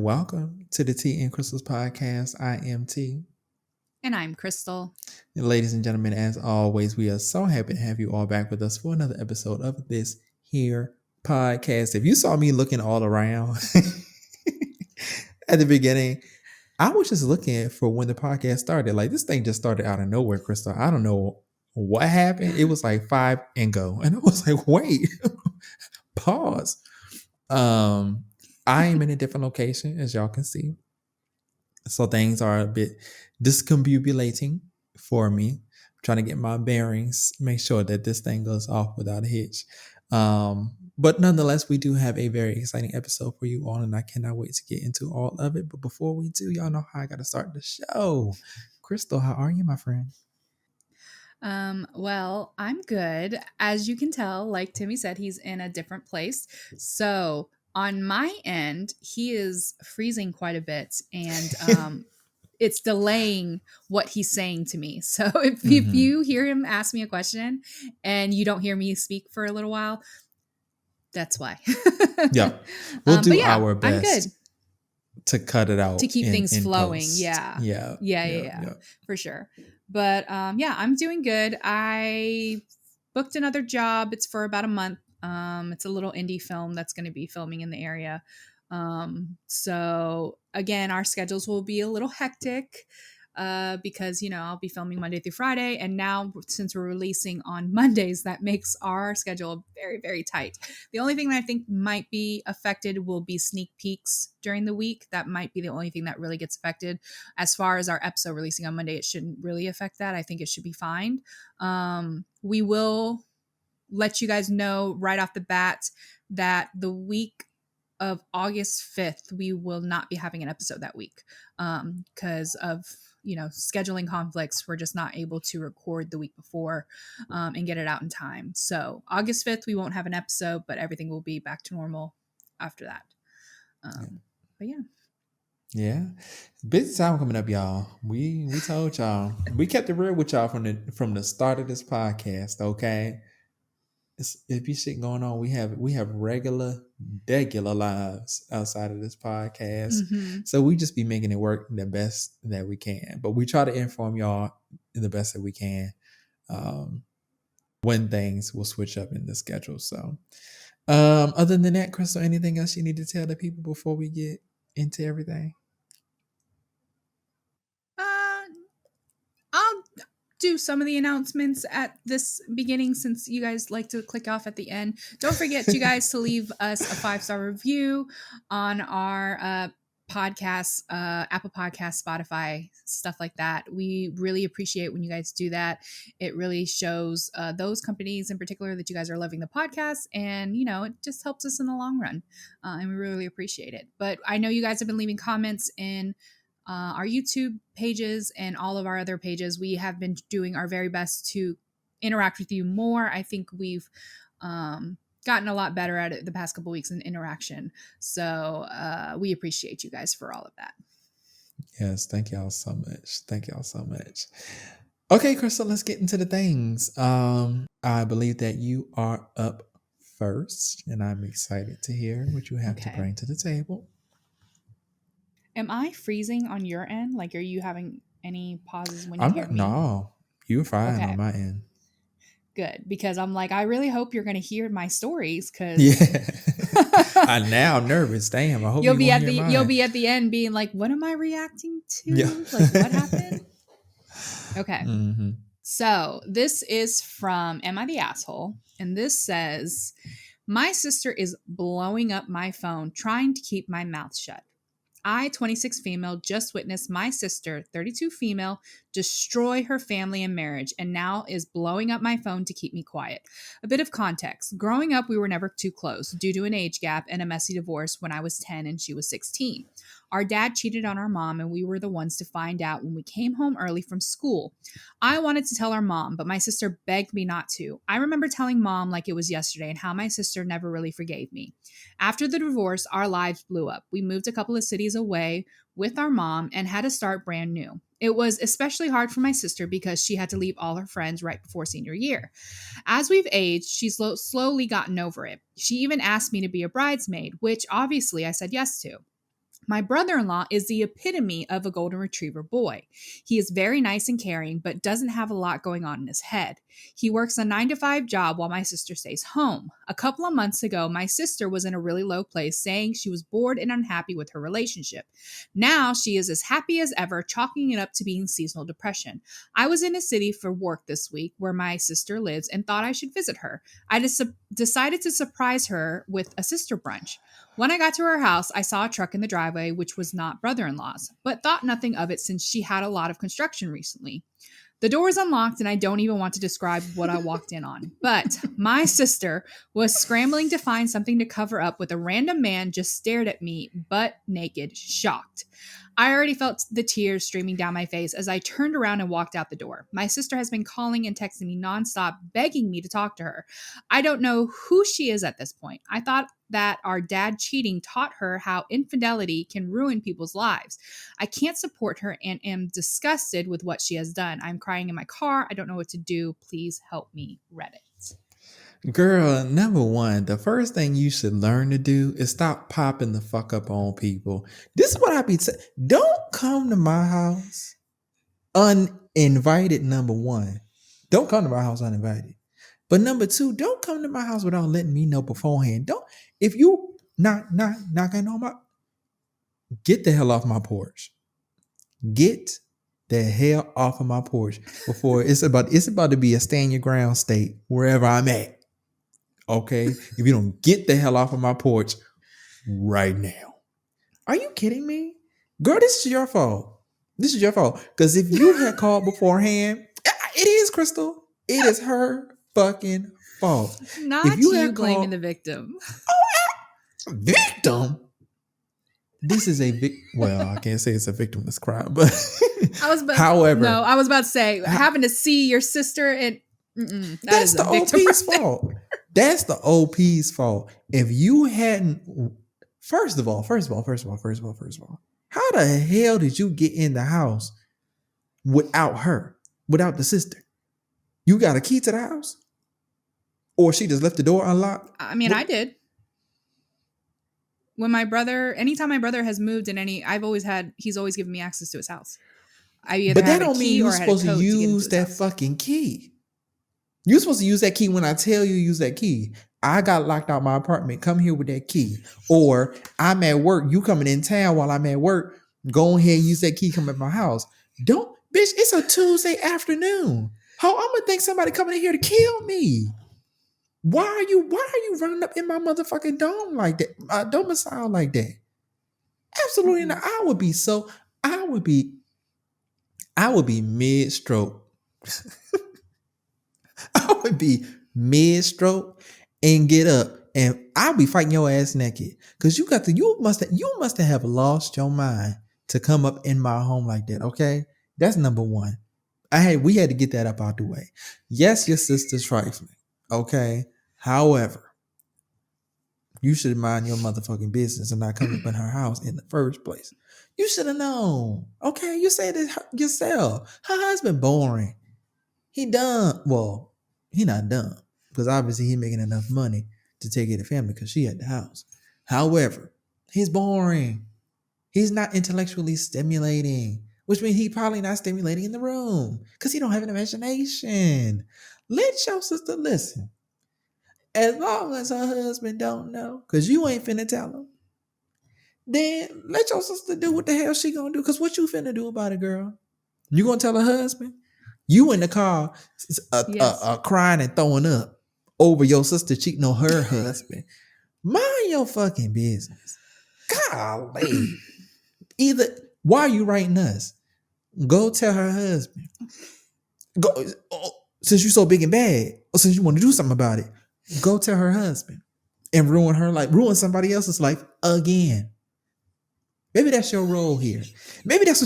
welcome to the Tea and Crystals podcast. I am T. And I'm Crystal. And ladies and gentlemen, as always, we are so happy to have you all back with us for another episode of this here podcast. If you saw me looking all around at the beginning, I was just looking for when the podcast started. Like, this thing just started out of nowhere, Crystal. I don't know what happened. It was like 5 and go. And I was like, wait, pause. I am in a different location, as y'all can see. So things are a bit discombobulating for me. I'm trying to get my bearings, make sure that this thing goes off without a hitch. But nonetheless, we do have a very exciting episode for you all, and I cannot wait to get into all of it. But before we do, y'all know how I got to start the show. Crystal, how are you, my friend? Well, I'm good. As you can tell, like Timmy said, he's in a different place. So on my end, he is freezing quite a bit, and it's delaying what he's saying to me. So if you hear him ask me a question and you don't hear me speak for a little while, that's why. Yeah, we'll do our best. I'm good to cut it out to keep things flowing. Post. Yeah, for sure. But I'm doing good. I booked another job. It's for about a month. It's a little indie film that's going to be filming in the area. So again, our schedules will be a little hectic because, I'll be filming Monday through Friday. And now since we're releasing on Mondays, that makes our schedule very, very tight. The only thing that I think might be affected will be sneak peeks during the week. That might be the only thing that really gets affected. As far as our episode releasing on Monday, it shouldn't really affect that. I think it should be fine. We will let you guys know right off the bat that the week of August 5th, we will not be having an episode that week because of, scheduling conflicts. We're just not able to record the week before and get it out in time. So August 5th, we won't have an episode, but everything will be back to normal after that. But yeah. Yeah. Busy time coming up, y'all. We told y'all. We kept it real with y'all from the start of this podcast, okay? If you shit going on, we have regular lives outside of this podcast. Mm-hmm. So we just be making it work the best that we can. But we try to inform y'all the best that we can when things will switch up in the schedule. So other than that, Crystal, anything else you need to tell the people before we get into everything? I'll do some of the announcements at this beginning since you guys like to click off at the end. Don't forget, you guys, to leave us a 5-star review on our podcasts, Apple Podcasts, Spotify, stuff like that. We really appreciate when you guys do that. It really shows those companies in particular that you guys are loving the podcast, and it just helps us in the long run, and we really appreciate it. But I know you guys have been leaving comments in our YouTube pages and all of our other pages. We have been doing our very best to interact with you more. I think we've gotten a lot better at it the past couple weeks in interaction. So we appreciate you guys for all of that. Yes, thank y'all so much. Okay, Crystal, let's get into the things. I believe that you are up first, and I'm excited to hear what you have to bring to the table. Am I freezing on your end? Like, are you having any pauses when you hear me? No, you're fine on my end. Good, because I'm like, I really hope you're going to hear my stories, because now I'm nervous. Damn, I hope you'll be at the end being like, what am I reacting to? Yeah. Like, what happened? Okay. Mm-hmm. So this is from Am I the Asshole? And this says, my sister is blowing up my phone trying to keep my mouth shut. I, 26 female, just witnessed my sister, 32 female, destroy her family and marriage, and now is blowing up my phone to keep me quiet. A bit of context. Growing up, we were never too close due to an age gap and a messy divorce when I was 10 and she was 16. Our dad cheated on our mom, and we were the ones to find out when we came home early from school. I wanted to tell our mom, but my sister begged me not to. I remember telling mom like it was yesterday and how my sister never really forgave me. After the divorce, our lives blew up. We moved a couple of cities away with our mom and had to start brand new. It was especially hard for my sister because she had to leave all her friends right before senior year. As we've aged, she's slowly gotten over it. She even asked me to be a bridesmaid, which obviously I said yes to. My brother in law is the epitome of a golden retriever boy. He is very nice and caring, but doesn't have a lot going on in his head. He works a 9 to 5 job while my sister stays home. A couple of months ago, my sister was in a really low place, saying she was bored and unhappy with her relationship. Now she is as happy as ever, chalking it up to being seasonal depression. I was in a city for work this week where my sister lives and thought I should visit her. I decided to surprise her with a sister brunch. When I got to her house, I saw a truck in the driveway, which was not brother in law's, but thought nothing of it since she had a lot of construction recently. The door was unlocked, and I don't even want to describe what I walked in on. But my sister was scrambling to find something to cover up with a random man just stared at me, butt naked, shocked. I already felt the tears streaming down my face as I turned around and walked out the door. My sister has been calling and texting me nonstop, begging me to talk to her. I don't know who she is at this point. I thought that our dad cheating taught her how infidelity can ruin people's lives. I can't support her and am disgusted with what she has done. I'm crying in my car. I don't know what to do. Please help me, Reddit. Girl, number one, the first thing you should learn to do is stop popping the fuck up on people. This is what I be saying. Don't come to my house uninvited, number one. Don't come to my house uninvited. But number two, don't come to my house without letting me know beforehand. Don't, if you knocking on my, get the hell off my porch. Get the hell off of my porch before it's about to be a stand your ground state wherever I'm at. Okay, if you don't get the hell off of my porch right now. Are you kidding me? Girl, this is your fault. This is your fault. Because if you had called beforehand, it is, Crystal. It is her fucking fault. Not if you you blaming the victim. Victim? This is a well, I can't say it's a victimless crime, but I was about to say having to see your sister and that's the OP's fault. That's the OP's fault. If you hadn't, first of all, how the hell did you get in the house without her, without the sister? You got a key to the house? Or she just left the door unlocked? I mean, I did. When anytime my brother has moved he's always given me access to his house. But that don't mean you're supposed to use that fucking key. You're supposed to use that key when I tell you to use that key. I got locked out my apartment. Come here with that key. Or I'm at work. You coming in town while I'm at work. Go ahead and use that key. Come at my house. Don't, bitch, it's a Tuesday afternoon. How I'm going to think somebody coming in here to kill me? Why are you running up in my motherfucking dome like that? Domicile like that? Absolutely not. I would be mid-stroke. I would be mid-stroke and get up and I'll be fighting your ass naked. Cause you must have lost your mind to come up in my home like that. Okay. That's number one. We had to get that up out the way. Yes, your sister's trifling. Okay. However, you should mind your motherfucking business and not come up in her house in the first place. You should have known. Okay. You said it yourself. Her husband boring. He dumb. Well, he not dumb because obviously he making enough money to take care of the family because she at the house. However, he's boring. He's not intellectually stimulating, which means he probably not stimulating in the room because he don't have an imagination. Let your sister listen. As long as her husband don't know, because you ain't finna tell him, then let your sister do what the hell she gonna do. Because what you finna do about it, girl? You gonna tell her husband? You in the car crying and throwing up over your sister cheating on her husband. Mind your fucking business. Golly. Either, why are you writing us? Go tell her husband. Go, since you so big and bad, or since you want to do something about it, go tell her husband and ruin somebody else's life again. Maybe that's your role here. Maybe that's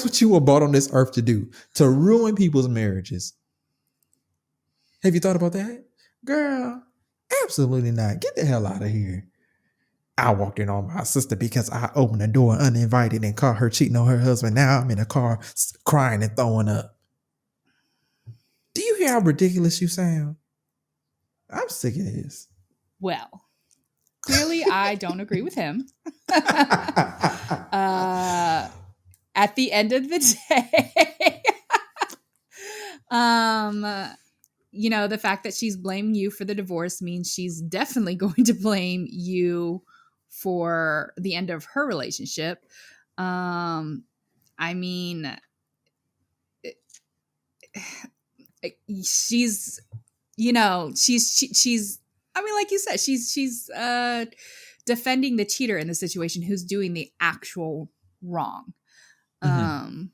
what you were brought on this earth to do, to ruin people's marriages. Have you thought about that? Girl, absolutely not. Get the hell out of here. I walked in on my sister because I opened the door uninvited and caught her cheating on her husband. Now I'm in a car crying and throwing up. Do you hear how ridiculous you sound? I'm sick of this. Well, Clearly, I don't agree with him. At the end of the day, um, the fact that she's blaming you for the divorce means she's definitely going to blame you for the end of her relationship. I mean, she's, she's. I mean, like you said, she's defending the cheater in the situation who's doing the actual wrong. Mhm.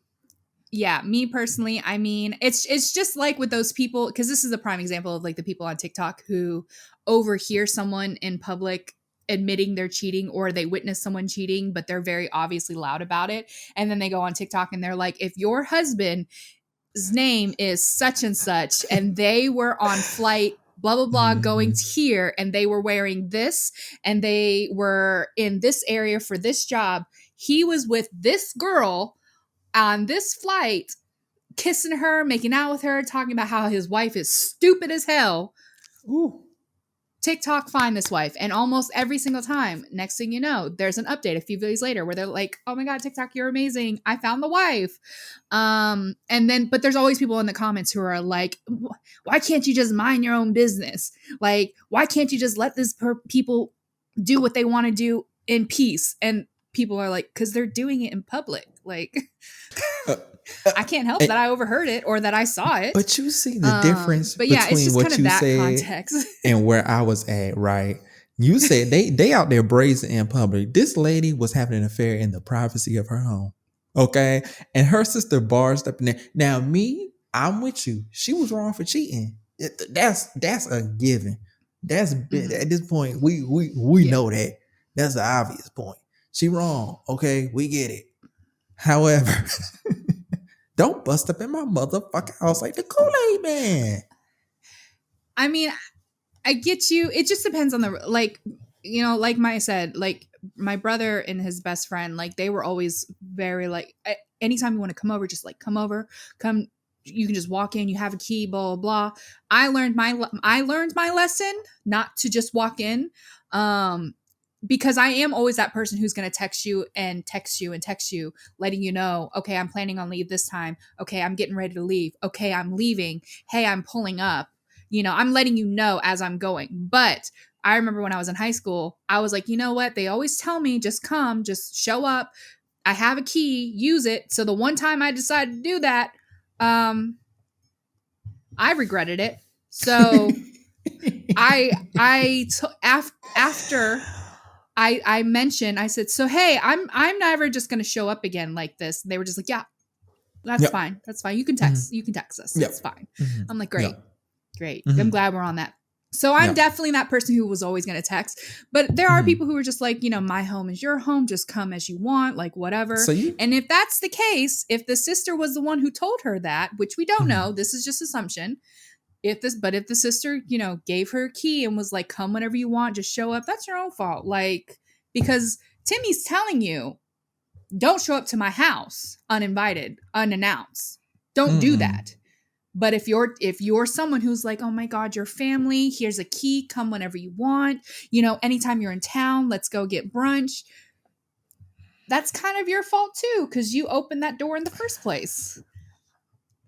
Yeah, me personally, I mean, it's just like with those people, because this is a prime example of like the people on TikTok who overhear someone in public admitting they're cheating, or they witness someone cheating, but they're very obviously loud about it. And then they go on TikTok and they're like, if your husband's name is such and such, and they were on flight blah blah blah going Mhm. to here, and they were wearing this, and they were in this area for this job, he was with this girl on this flight, kissing her, making out with her, talking about how his wife is stupid as hell. Ooh. TikTok find this wife, and almost every single time, next thing you know, there's an update a few days later where they're like, "Oh my god, TikTok, you're amazing! I found the wife." And then, but there's always people in the comments who are like, "Why can't you just mind your own business? Like, why can't you just let this people do what they want to do in peace?" And people are like, "Because they're doing it in public. Like, Uh, I can't help that and- I overheard it or that I saw it." but you see the difference But yeah, it's between just kind what of you that said context. and where I was at, right? You said they out there brazen in public. This lady was having an affair in the privacy of her home. Okay. And her sister barged up in there. Now, me, I'm with you. She was wrong for cheating. That's a given. That's Mhm. at this point, we Yeah. know that. That's the obvious point. She wrong. Okay, we get it. However, don't bust up in my motherfucking house like the Kool-Aid man. I mean, I get you. It just depends on the, like, like Maya said, like my brother and his best friend, like they were always very like, anytime you want to come over, just like come over, come. You can just walk in. You have a key. Blah blah blah. I learned my lesson not to just walk in, because I am always that person who's going to text you and text you and text you, letting you know, okay, I'm planning on leave this time. Okay, I'm getting ready to leave. Okay, I'm leaving. Hey, I'm pulling up. I'm letting you know as I'm going. But I remember when I was in high school, I was like, you know what? They always tell me, just come, just show up. I have a key, use it. So the one time I decided to do that, I regretted it. So after I mentioned, I said, so hey, I'm never just gonna show up again like this. And they were just like, yeah, that's Yep. fine. That's fine. You can Mhm. text us. It's Yep. fine. Mhm. I'm like, great. Yep. Great. I'm Mhm. glad we're on that. So I'm Yep. definitely that person who was always going to text. But there are Mhm. people who are just like, my home is your home. Just come as you want, like whatever. So you. And if that's the case, if the sister was the one who told her that, which we don't know, Mhm. this is just assumption. If the sister, gave her a key and was like, come whenever you want, just show up, that's your own fault. Like, because Timmy's telling you, don't show up to my house uninvited, unannounced. Don't do Mm-mm. that. But if you're someone who's like, oh my god, your family, here's a key, come whenever you want, anytime you're in town, let's go get brunch. That's kind of your fault too, because you opened that door in the first place.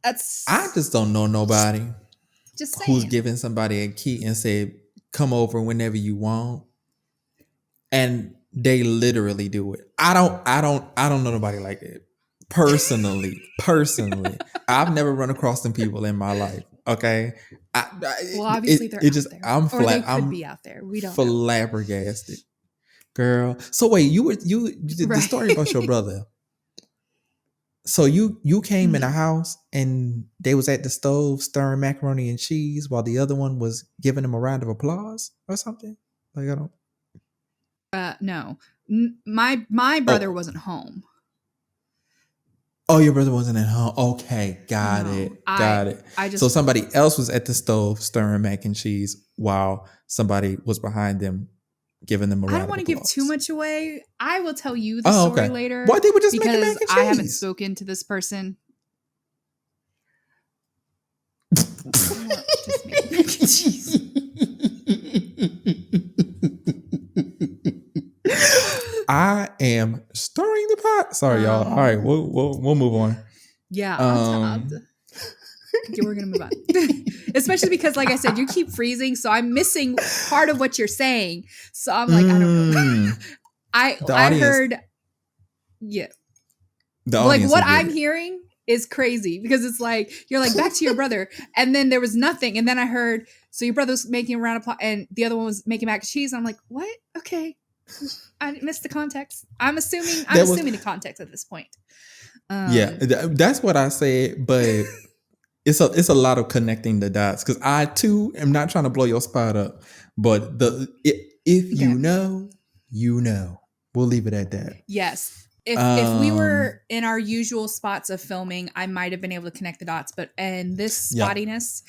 I That's just don't know nobody just who's saying. giving somebody a key and say, "Come over whenever you want," and they literally do it. I don't know nobody like that. Personally, I've never run across some people in my life. Okay, Well, obviously they're it out just there, or they could be out there. We don't know. flabbergasted, girl. So wait, you the Right. story about your brother. So you came in a Mhm. house and they was at the stove stirring macaroni and cheese while the other one was giving him a round of applause or something. Like I don't. No. My brother Oh, wasn't home. oh, your brother wasn't at home. Okay, got No. it, I got it. I So just somebody else was at the stove stirring mac and cheese while somebody was behind them giving them a I don't round of want to give too applause. much away. I will tell you the Oh, story okay. Why later they were just making because mac and I haven't cheese? spoken to this person. They weren't just making mac and cheese. I am stirring the pot. Sorry, y'all. All right, we'll move on. Yeah, Um, yeah, we're gonna move on. Especially because, like I said, you keep freezing, so I'm missing part of what you're saying. So I'm like, I don't know. the I audience, heard, yeah, the like audience will what get I'm it. hearing is crazy because it's like you're like back to your brother, and then there was nothing, and then I heard so your brother was making a round of applause, and the other one was making mac and cheese. And I'm like, what? Okay, I missed the context. I'm assuming That was the context at this point. yeah. That's what I said, but it's a lot of connecting the dots because I too am not trying to blow your spot up, but if Okay. you know, you know. We'll leave it at that. Yes. If we Um, were in our usual spots of filming, I might have been able to connect the dots. But and this yeah, spottiness,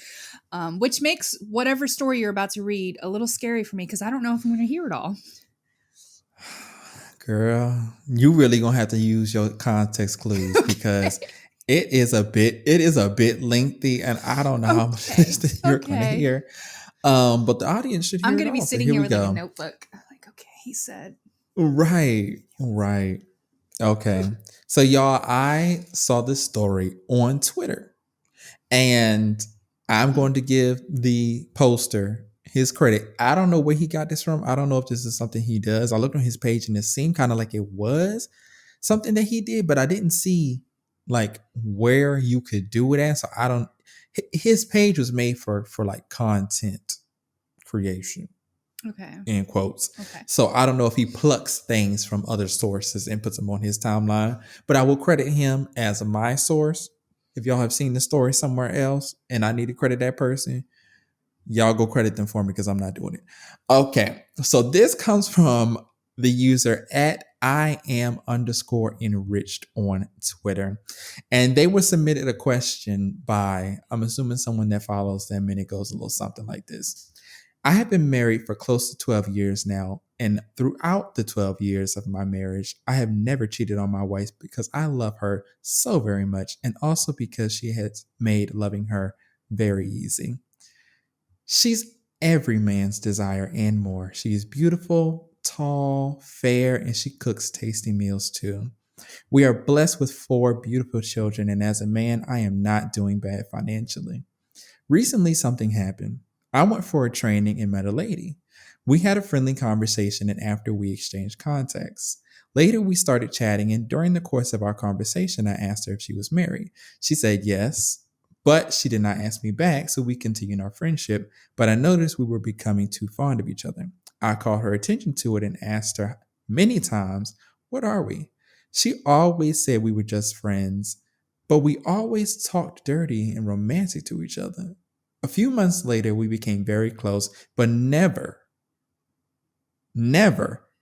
which makes whatever story you're about to read a little scary for me because I don't know if I'm going to hear it all. girl, you really gonna have to use your context clues because Okay. it is a bit lengthy, and I don't know how much of Okay. this that you're gonna Okay. hear. But the audience should I'm hear it going to be all. So sitting here here we with like a go. notebook. I'm like, okay, he said. Right, right. Okay. So y'all, I saw this story on Twitter, and I'm going to give the poster his credit. I don't know where he got this from. I don't know if this is something he does. I looked on his page and it seemed kind of like it was something that he did, but I didn't see like where you could do it at. So I don't. His page was made for like content creation, Okay. in quotes. Okay. So I don't know if he plucks things from other sources and puts them on his timeline, but I will credit him as my source. If y'all have seen the story somewhere else and I need to credit that person, y'all go credit them for me because I'm not doing it. Okay. So this comes from the user at I am underscore enriched on Twitter. And they were submitted a question by, I'm assuming someone that follows them, and it goes a little something like this. I have been married for close to 12 years now, and throughout the 12 years of my marriage, I have never cheated on my wife because I love her so very much, and also because she has made loving her very easy. She's every man's desire and more. She is beautiful, tall, fair, and she cooks tasty meals too. We are blessed with 4 beautiful children, and as a man, I am not doing bad financially. Recently, something happened. I went for a training and met a lady. We had a friendly conversation, and after we exchanged contacts. Later, we started chatting, and during the course of our conversation, I asked her if she was married. She said yes, but she did not ask me back, so we continued our friendship. But I noticed we were becoming too fond of each other. I called her attention to it and asked her many times, "What are we?" She always said we were just friends, but we always talked dirty and romantic to each other. A few months later, we became very close, but never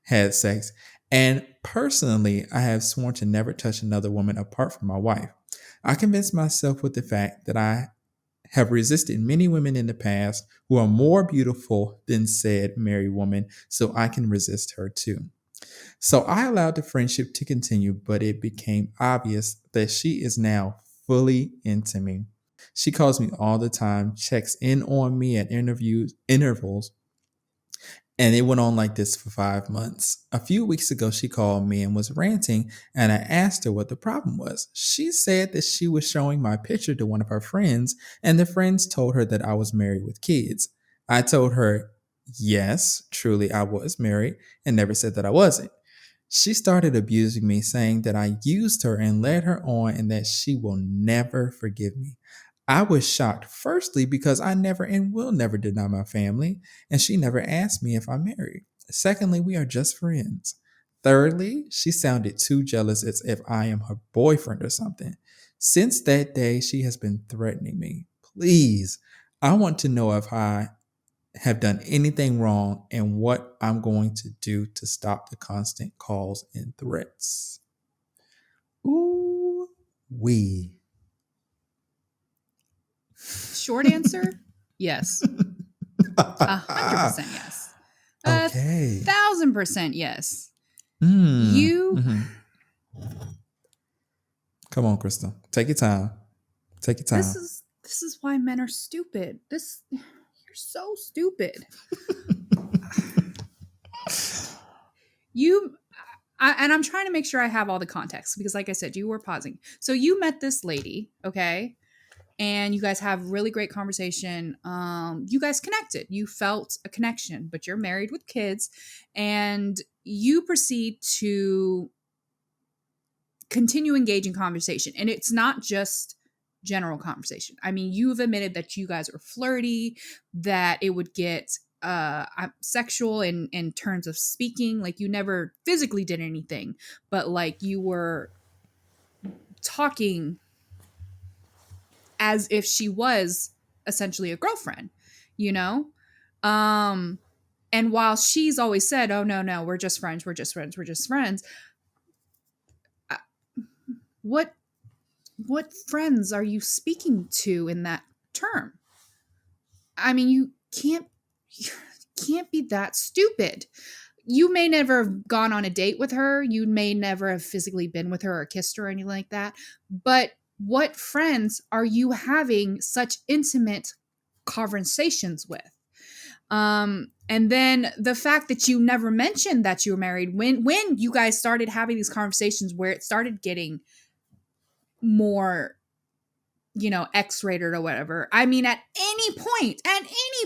had sex. And personally, I have sworn to never touch another woman apart from my wife. I convinced myself with the fact that I have resisted many women in the past who are more beautiful than said married woman, so I can resist her too. So I allowed the friendship to continue, but it became obvious that she is now fully into me. She calls me all the time, checks in on me at intervals, and it went on like this for 5 months. A few weeks ago, she called me and was ranting, and I asked her what the problem was. She said that she was showing my picture to one of her friends, and the friends told her that I was married with kids. I told her, yes, truly I was married, and never said that I wasn't. She started abusing me, saying that I used her and led her on and that she will never forgive me. I was shocked, firstly, because I never and will never deny my family, and she never asked me if I'm married. Secondly, we are just friends. Thirdly, she sounded too jealous as if I am her boyfriend or something. Since that day, she has been threatening me. Please, I want to know if I have done anything wrong and what I'm going to do to stop the constant calls and threats. Ooh, we. Short answer, yes. 100% yes. Okay. 1,000% yes. Mm. You, hmm Come on, Crystal. Take your time. Take your this time. is why men are stupid. You're so stupid. You, and I'm trying to make sure I have all the context because, like I said, you were pausing. So you met this lady, okay, and you guys have really great conversation. You guys connected. You felt a connection, but you're married with kids, and you proceed to continue engaging conversation. And it's not just general conversation. I mean, you've admitted that you guys are flirty, that it would get sexual in terms of speaking. Like you never physically did anything, but like you were talking as if she was essentially a girlfriend, you know? Um and while she's always said, "Oh no, we're just friends, we're just friends, we're just friends." uh, What what friends are you speaking to in that term? I mean, you can't be that stupid. You may never have gone on a date with her, you may never have physically been with her or kissed her or anything like that, but what friends are you having such intimate conversations with? And then the fact that you never mentioned that you were married when you guys started having these conversations where it started getting more, X-rated or whatever. I mean, at any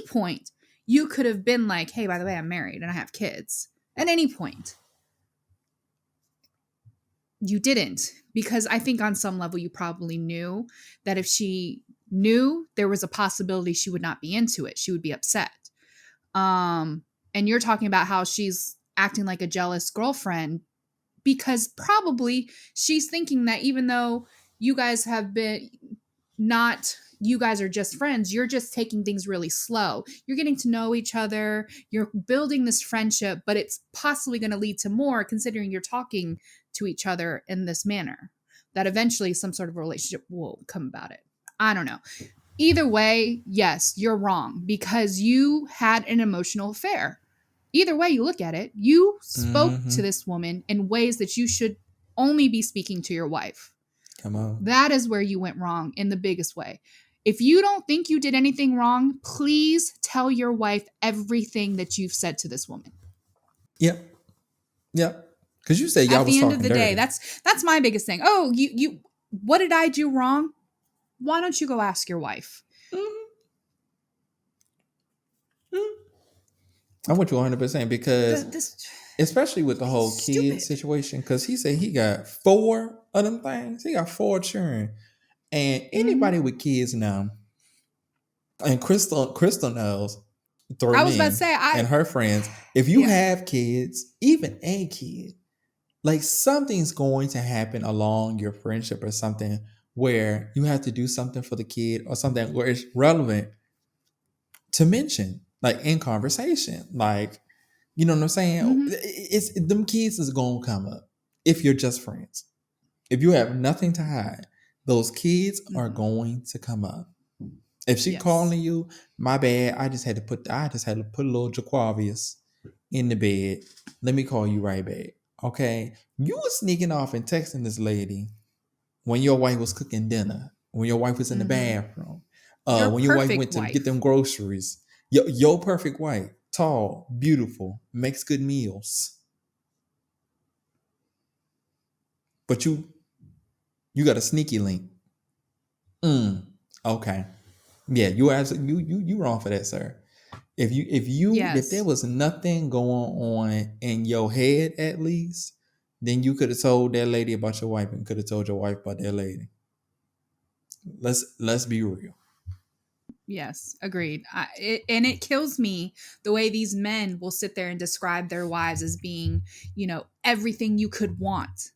point, you could have been like, "Hey, by the way, I'm married and I have kids." At any point. You didn't, because I think on some level you probably knew that if she knew, there was a possibility she would not be into it. She would be upset. And you're talking about how she's acting like a jealous girlfriend because probably she's thinking that even though you guys have been not, you guys are just friends, you're just taking things really slow. You're getting to know each other, you're building this friendship, but it's possibly going to lead to more considering you're talking to each other in this manner, that eventually some sort of relationship will come about it. I don't know. Either way, yes, you're wrong because you had an emotional affair. Either way you look at it, you spoke Mm-hmm. to this woman in ways that you should only be speaking to your wife. Come on. That is where you went wrong in the biggest way. If you don't think you did anything wrong, please tell your wife everything that you've said to this woman. Yep. Yep. Because you said y'all At was the end of talking the day, dirty. that's my biggest thing. Oh, you what did I do wrong? Why don't you go ask your wife? Mm-hmm. I'm with you 100% because, This especially with the whole kid stupid. situation, because he said he got four of them things. He got four children. And Mm-hmm. anybody with kids now, and Crystal knows through I was about to me say and her friends, if you yeah. have kids, even a kid, like something's going to happen along your friendship or something where you have to do something for the kid or something where it's relevant to mention, like in conversation. Like, you know what I'm saying? Mm-hmm. It's them kids is gonna come up if you're just friends. If you have nothing to hide, those kids are Mm-hmm. going to come up. If she Yes. calling you, my bad. I just had to put a little Jaquavius in the bed. Let me call you right back. Okay. You were sneaking off and texting this lady when your wife was cooking dinner, when your wife was in the Mm-hmm. bathroom, Your when your wife perfect went to get them wife. groceries. Your perfect wife, tall, beautiful, makes good meals. But you got a sneaky link. Mm, okay. Yeah, you absolutely you wrong for that, sir. If there Yes. was nothing going on in your head at least, then you could have told that lady about your wife and could have told your wife about that lady. Let's be real. Yes, agreed. And it kills me the way these men will sit there and describe their wives as being, everything you could want.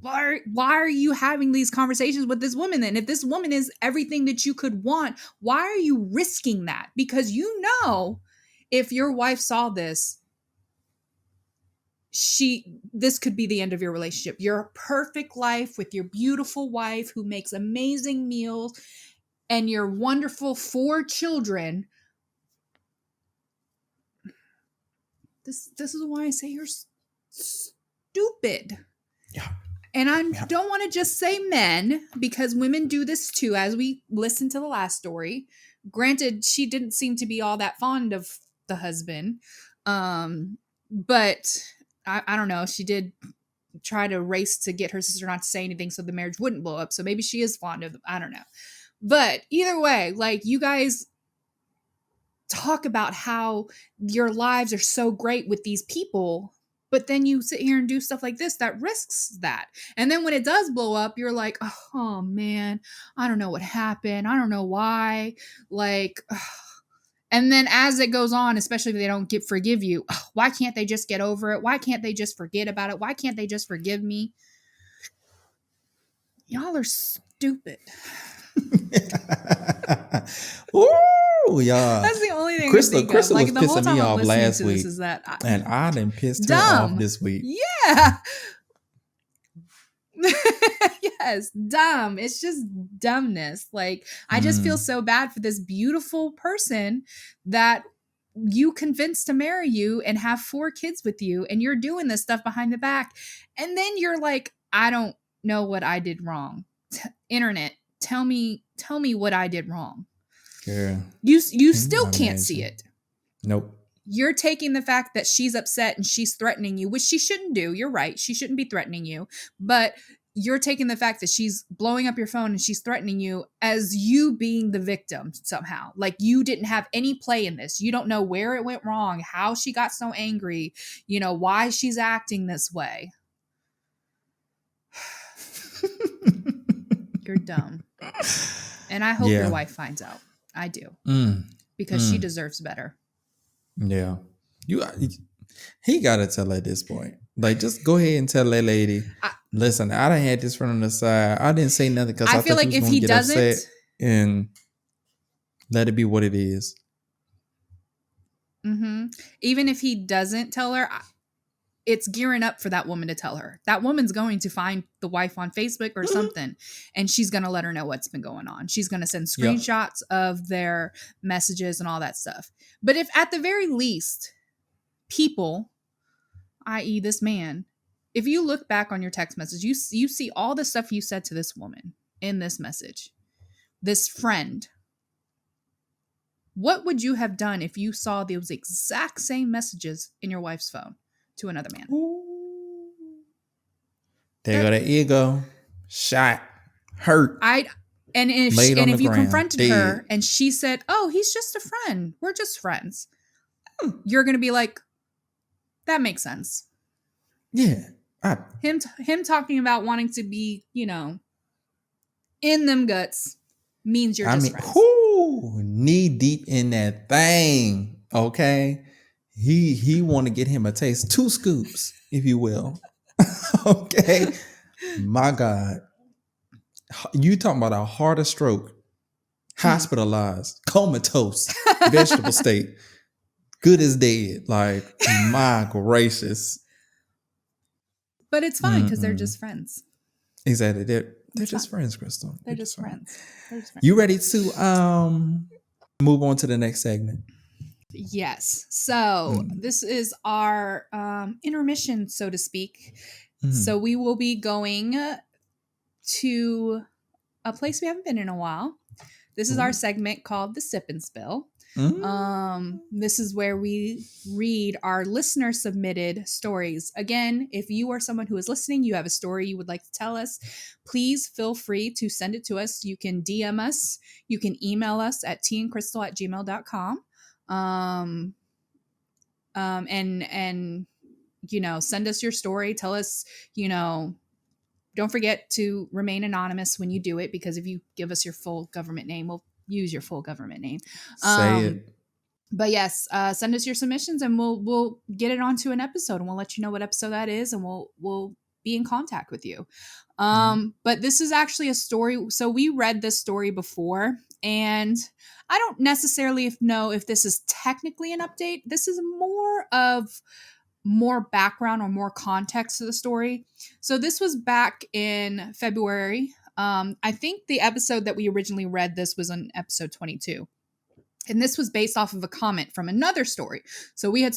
Why are you having these conversations with this woman then? If this woman is everything that you could want, why are you risking that? Because if your wife saw this, this could be the end of your relationship. Your perfect life with your beautiful wife who makes amazing meals and your wonderful four children. This is why I say you're stupid. Yeah, And I yeah. don't want to just say men because women do this too, as we listened to the last story. Granted, she didn't seem to be all that fond of the husband. But I don't know. She did try to race to get her sister not to say anything so the marriage wouldn't blow up. So maybe she is fond of them. I don't know. But either way, like, you guys talk about how your lives are so great with these people, but then you sit here and do stuff like this that risks that. And then when it does blow up, you're like, oh man, I don't know what happened. I don't know why. Like, and then as it goes on, especially if they don't forgive you, why can't they just get over it? Why can't they just forget about it? Why can't they just forgive me? Y'all are stupid. Ooh, y'all. That's the only thing Crystal I think of. Like, was the whole pissing time me I'm off listening last to week, this is that and I done pissed her dumb. off this week. Yeah. Yes, dumb. It's just dumbness. Like, I just feel so bad for this beautiful person that you convinced to marry you and have 4 kids with you, and you're doing this stuff behind the back. And then you're like, I don't know what I did wrong. Internet, tell me what I did wrong. Yeah. You still can't see it. Nope. You're taking the fact that she's upset and she's threatening you, which she shouldn't do. You're right. She shouldn't be threatening you. But you're taking the fact that she's blowing up your phone and she's threatening you as you being the victim somehow. Like, you didn't have any play in this. You don't know where it went wrong, how she got so angry, why she's acting this way. You're dumb. And I hope your wife finds out. I do. Because she deserves better. Yeah. He got to tell her at this point. Like, just go ahead and tell that lady, listen, I done had this from the side. I didn't say nothing because I feel thought like you was if going he to get doesn't, upset, and let it be what it is. Even if he doesn't tell her, it's gearing up for that woman to tell her. That woman's going to find the wife on Facebook or something, and she's going to let her know what's been going on. She's going to send screenshots of their messages and all that stuff. But if at the very least, people, i.e. this man, if you look back on your text message, you see all the stuff you said to this woman in this message, this friend. What would you have done if you saw those exact same messages in your wife's phone to another man? There go the ego, shot, hurt. And if you confronted her and she said, "Oh, he's just a friend. We're just friends," you're gonna be like, "That makes sense." Yeah. Him talking about wanting to be, in them guts means you're just friends. Knee deep in that thing. Okay. He want to get him a taste. 2 scoops, if you will. Okay. My God. You talking about a heart stroke, hospitalized, comatose, vegetable state, good as dead. Like, my gracious. But it's fine because they're just friends. Exactly. They're just friends, Crystal. They're just friends. You ready to move on to the next segment? Yes. So this is our intermission, so to speak. So we will be going to a place we haven't been in a while. This is our segment called the Sip and Spill. This is where we read our listener submitted stories. Again, if you are someone who is listening, you have a story you would like to tell us, please feel free to send it to us. You can DM us. You can email us at teaandcrystal@gmail.com. And send us your story. Tell us, don't forget to remain anonymous when you do it, because if you give us your full government name, we'll use your full government name. Say it. But yes, send us your submissions and we'll get it onto an episode, and we'll let you know what episode that is, and we'll be in contact with you. But this is actually a story. So we read this story before, and I don't necessarily know if this is technically an update. This is more background or more context to the story. So this was back in February. I think the episode that we originally read this was on episode 22. And this was based off of a comment from another story. So we had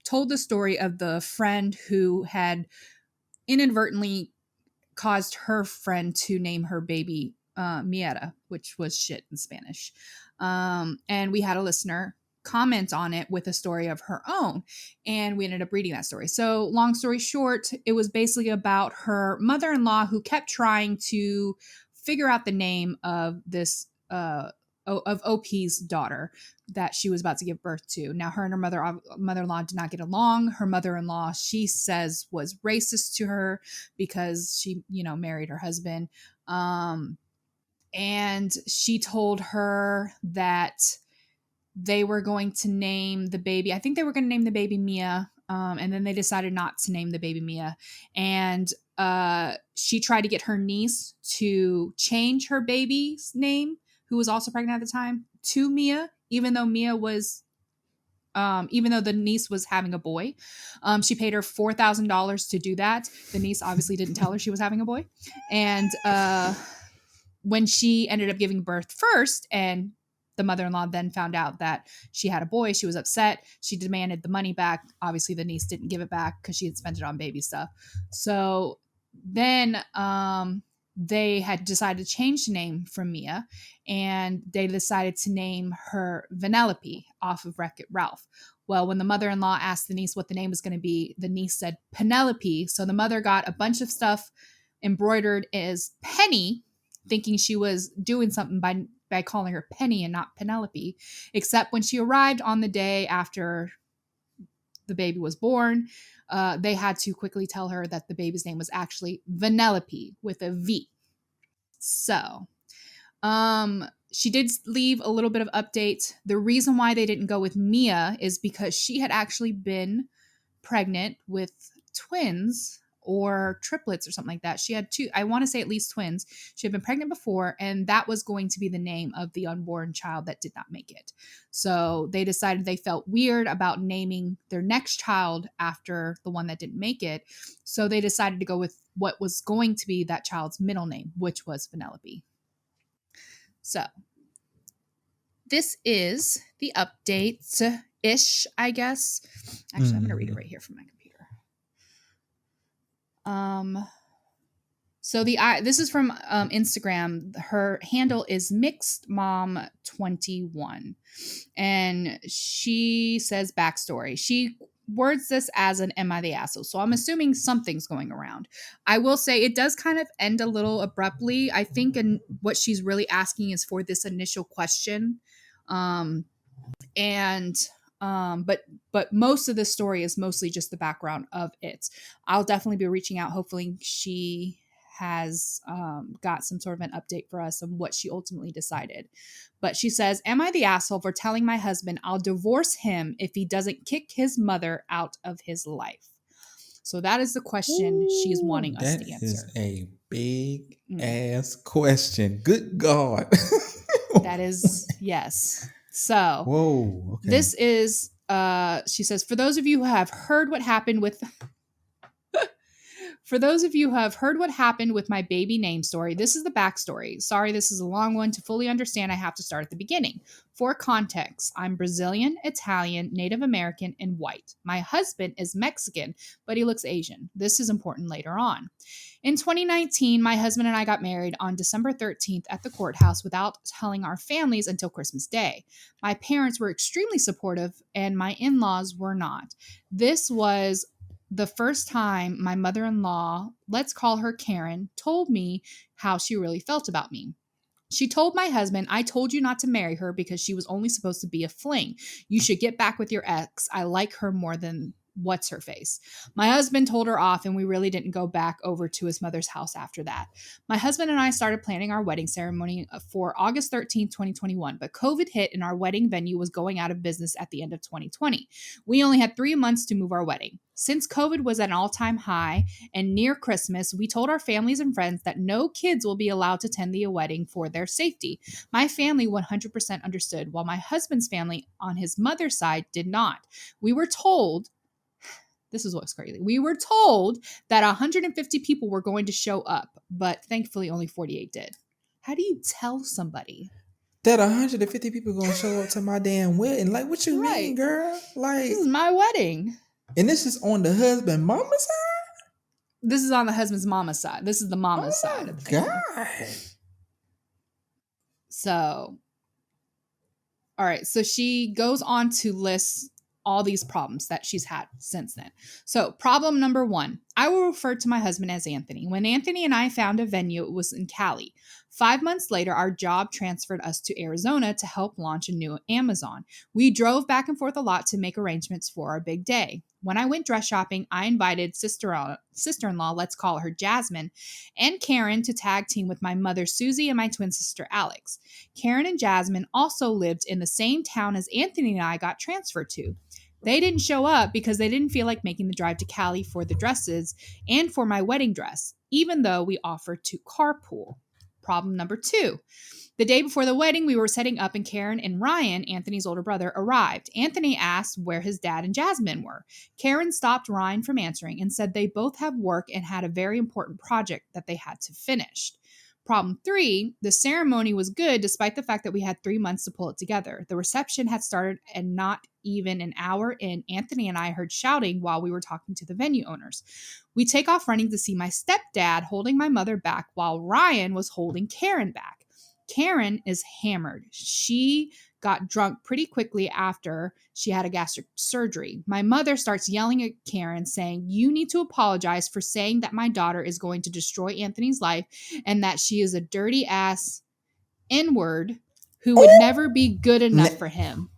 told the story of the friend who had inadvertently caused her friend to name her baby Mieta, which was shit in Spanish. And we had a listener comment on it with a story of her own. And we ended up reading that story. So, long story short, it was basically about her mother in law who kept trying to figure out the name of this, of OP's daughter that she was about to give birth to. Now, her and her mother-in-law did not get along. Her mother-in-law, she says, was racist to her because she, married her husband. And she told her that they were going to name the baby. I think they were going to name the baby Mia. And then they decided not to name the baby Mia. And she tried to get her niece to change her baby's name, who was also pregnant at the time, to Mia, even though the niece was having a boy. She paid her $4,000 to do that. The niece obviously didn't tell her she was having a boy. And when she ended up giving birth first, and the mother-in-law then found out that she had a boy, she was upset. She demanded the money back. Obviously, the niece didn't give it back because she had spent it on baby stuff. So then they had decided to change the name from Mia, and they decided to name her Vanellope off of Wreck-It Ralph. Well, when the mother-in-law asked the niece what the name was going to be, the niece said Penelope. So the mother got a bunch of stuff embroidered as Penny, thinking she was doing something by calling her Penny and not Penelope. Except when she arrived on the day after the baby was born, they had to quickly tell her that the baby's name was actually Vanellope with a V. So, she did leave a little bit of update. The reason why they didn't go with Mia is because she had actually been pregnant with twins or triplets or something like that. She had two, I want to say at least twins. She had been pregnant before, and that was going to be the name of the unborn child that did not make it. So they decided they felt weird about naming their next child after the one that didn't make it. So they decided to go with what was going to be that child's middle name, which was Vanellope. So this is the update-ish, I guess. Actually, I'm going to read it right here from my computer. So this is from Instagram. Her handle is mixedmom21, and she says backstory. She words this as an "Am I the asshole?" So I'm assuming something's going around. I will say it does kind of end a little abruptly. I think, and what she's really asking is for this initial question, but most of this story is mostly just the background of it. I'll definitely be reaching out. Hopefully she has got some sort of an update for us on what she ultimately decided. But she says, am I the asshole for telling my husband I'll divorce him if he doesn't kick his mother out of his life? So that is the question she's wanting us to answer. That is a big ass question. Good God. That is, yes. So whoa, okay. This is, she says, for those of you who have heard what happened with my baby name story, this is the backstory. Sorry, this is a long one. To fully understand, I have to start at the beginning. For context, I'm Brazilian, Italian, Native American, and white. My husband is Mexican, but he looks Asian. This is important later on. In 2019, my husband and I got married on December 13th at the courthouse without telling our families until Christmas Day. My parents were extremely supportive, and my in-laws were not. This was the first time my mother-in-law, let's call her Karen, told me how she really felt about me. She told my husband, I told you not to marry her because she was only supposed to be a fling. You should get back with your ex. I like her more than what's her face. My husband told her off, and we really didn't go back over to his mother's house after that. My husband and I started planning our wedding ceremony for August 13th, 2021, but COVID hit and our wedding venue was going out of business at the end of 2020. We only had 3 months to move our wedding. Since COVID was at an all-time high and near Christmas, we told our families and friends that no kids will be allowed to attend the wedding for their safety. My family 100% understood, while my husband's family on his mother's side did not. We were told, this is what's crazy, we were told that 150 people were going to show up, but thankfully only 48 did. How do you tell somebody that 150 people gonna show up to my damn wedding? Like, what you mean, girl? Like, this is my wedding. And this is on the husband mama side? This is on the husband's mama side. This is the mama's side of the family. God. So All right. So she goes on to list all these problems that she's had since then. So, problem number one, I will refer to my husband as Anthony. When Anthony and I found a venue, it was in Cali. 5 months later, our job transferred us to Arizona to help launch a new Amazon. We drove back and forth a lot to make arrangements for our big day. When I went dress shopping, I invited sister-in-law, let's call her Jasmine, and Karen to tag team with my mother Susie and my twin sister Alex. Karen and Jasmine also lived in the same town as Anthony and I got transferred to. They didn't show up because they didn't feel like making the drive to Cali for the dresses and for my wedding dress, even though we offered to carpool. Problem number two. The day before the wedding, we were setting up and Karen and Ryan, Anthony's older brother, arrived. Anthony asked where his dad and Jasmine were. Karen stopped Ryan from answering and said they both have work and had a very important project that they had to finish. Problem three, the ceremony was good despite the fact that we had 3 months to pull it together. The reception had started and not even an hour in, Anthony and I heard shouting while we were talking to the venue owners. We take off running to see my stepdad holding my mother back while Ryan was holding Karen back. Karen is hammered. She got drunk pretty quickly after she had a gastric surgery. My mother starts yelling at Karen, saying, "You need to apologize for saying that my daughter is going to destroy Anthony's life and that she is a dirty ass N-word who would never be good enough for him."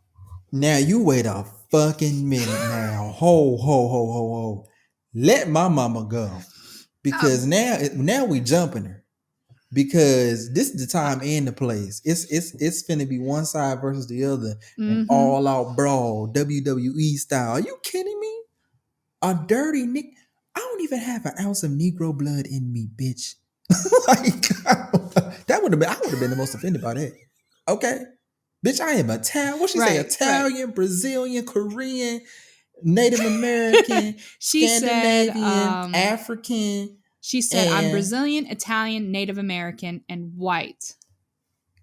Now you wait a fucking minute now. Ho. Let my mama go. Because now we jumping her. Because this is the time and the place. It's finna be one side versus the other. An all out brawl, WWE style. Are you kidding me? A dirty Nick. I don't even have an ounce of Negro blood in me, bitch. Like, I would have been the most offended by that. Okay. Bitch, I am Italian. What she say? Italian, Brazilian, Korean, Native American, She Scandinavian, said, African. She said, "I'm Brazilian, Italian, Native American, and white."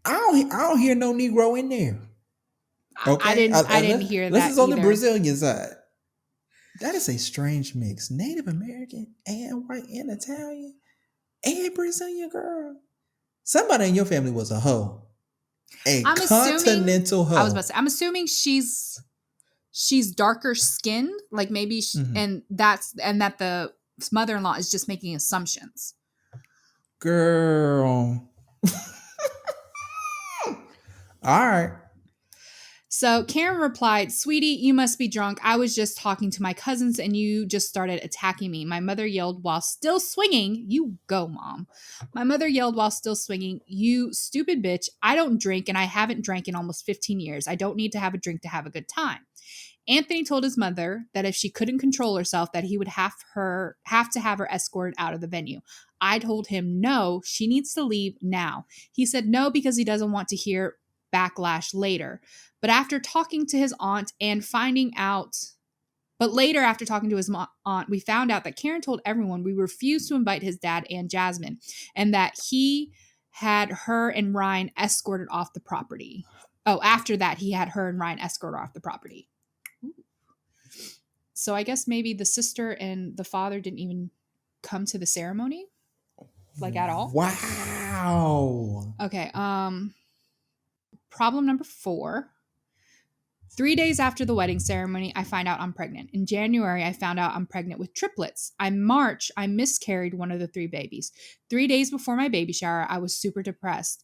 I don't hear no Negro in there. Okay, I didn't hear that. This is on the either. Brazilian side. That is a strange mix. Native American and white and Italian and Brazilian, girl. Somebody in your family was a hoe. I'm Continental hoe. I was about to say, I'm assuming she's darker skinned, like maybe, and that the mother-in-law is just making assumptions. Girl. All right. So Karen replied, "Sweetie, you must be drunk. I was just talking to my cousins and you just started attacking me." My mother yelled while still swinging. "You go, Mom." My mother yelled while still swinging, "You stupid bitch. I don't drink and I haven't drank in almost 15 years. I don't need to have a drink to have a good time." Anthony told his mother that if she couldn't control herself, that he would have to have her escorted out of the venue. I told him no, she needs to leave now. He said no because he doesn't want to hear backlash later. But after talking to his aunt and later after talking to his aunt, we found out that Karen told everyone we refused to invite his dad and Jasmine, and that he had her and Ryan escorted off the property. Oh, after that, he had her and Ryan escorted off the property. So I guess maybe the sister and the father didn't even come to the ceremony, like at all. Wow. Okay. Problem number 4. 3 days after the wedding ceremony, I find out I'm pregnant. In January, I found out I'm pregnant with triplets. In March, I miscarried one of the 3 babies. 3 days before my baby shower, I was super depressed.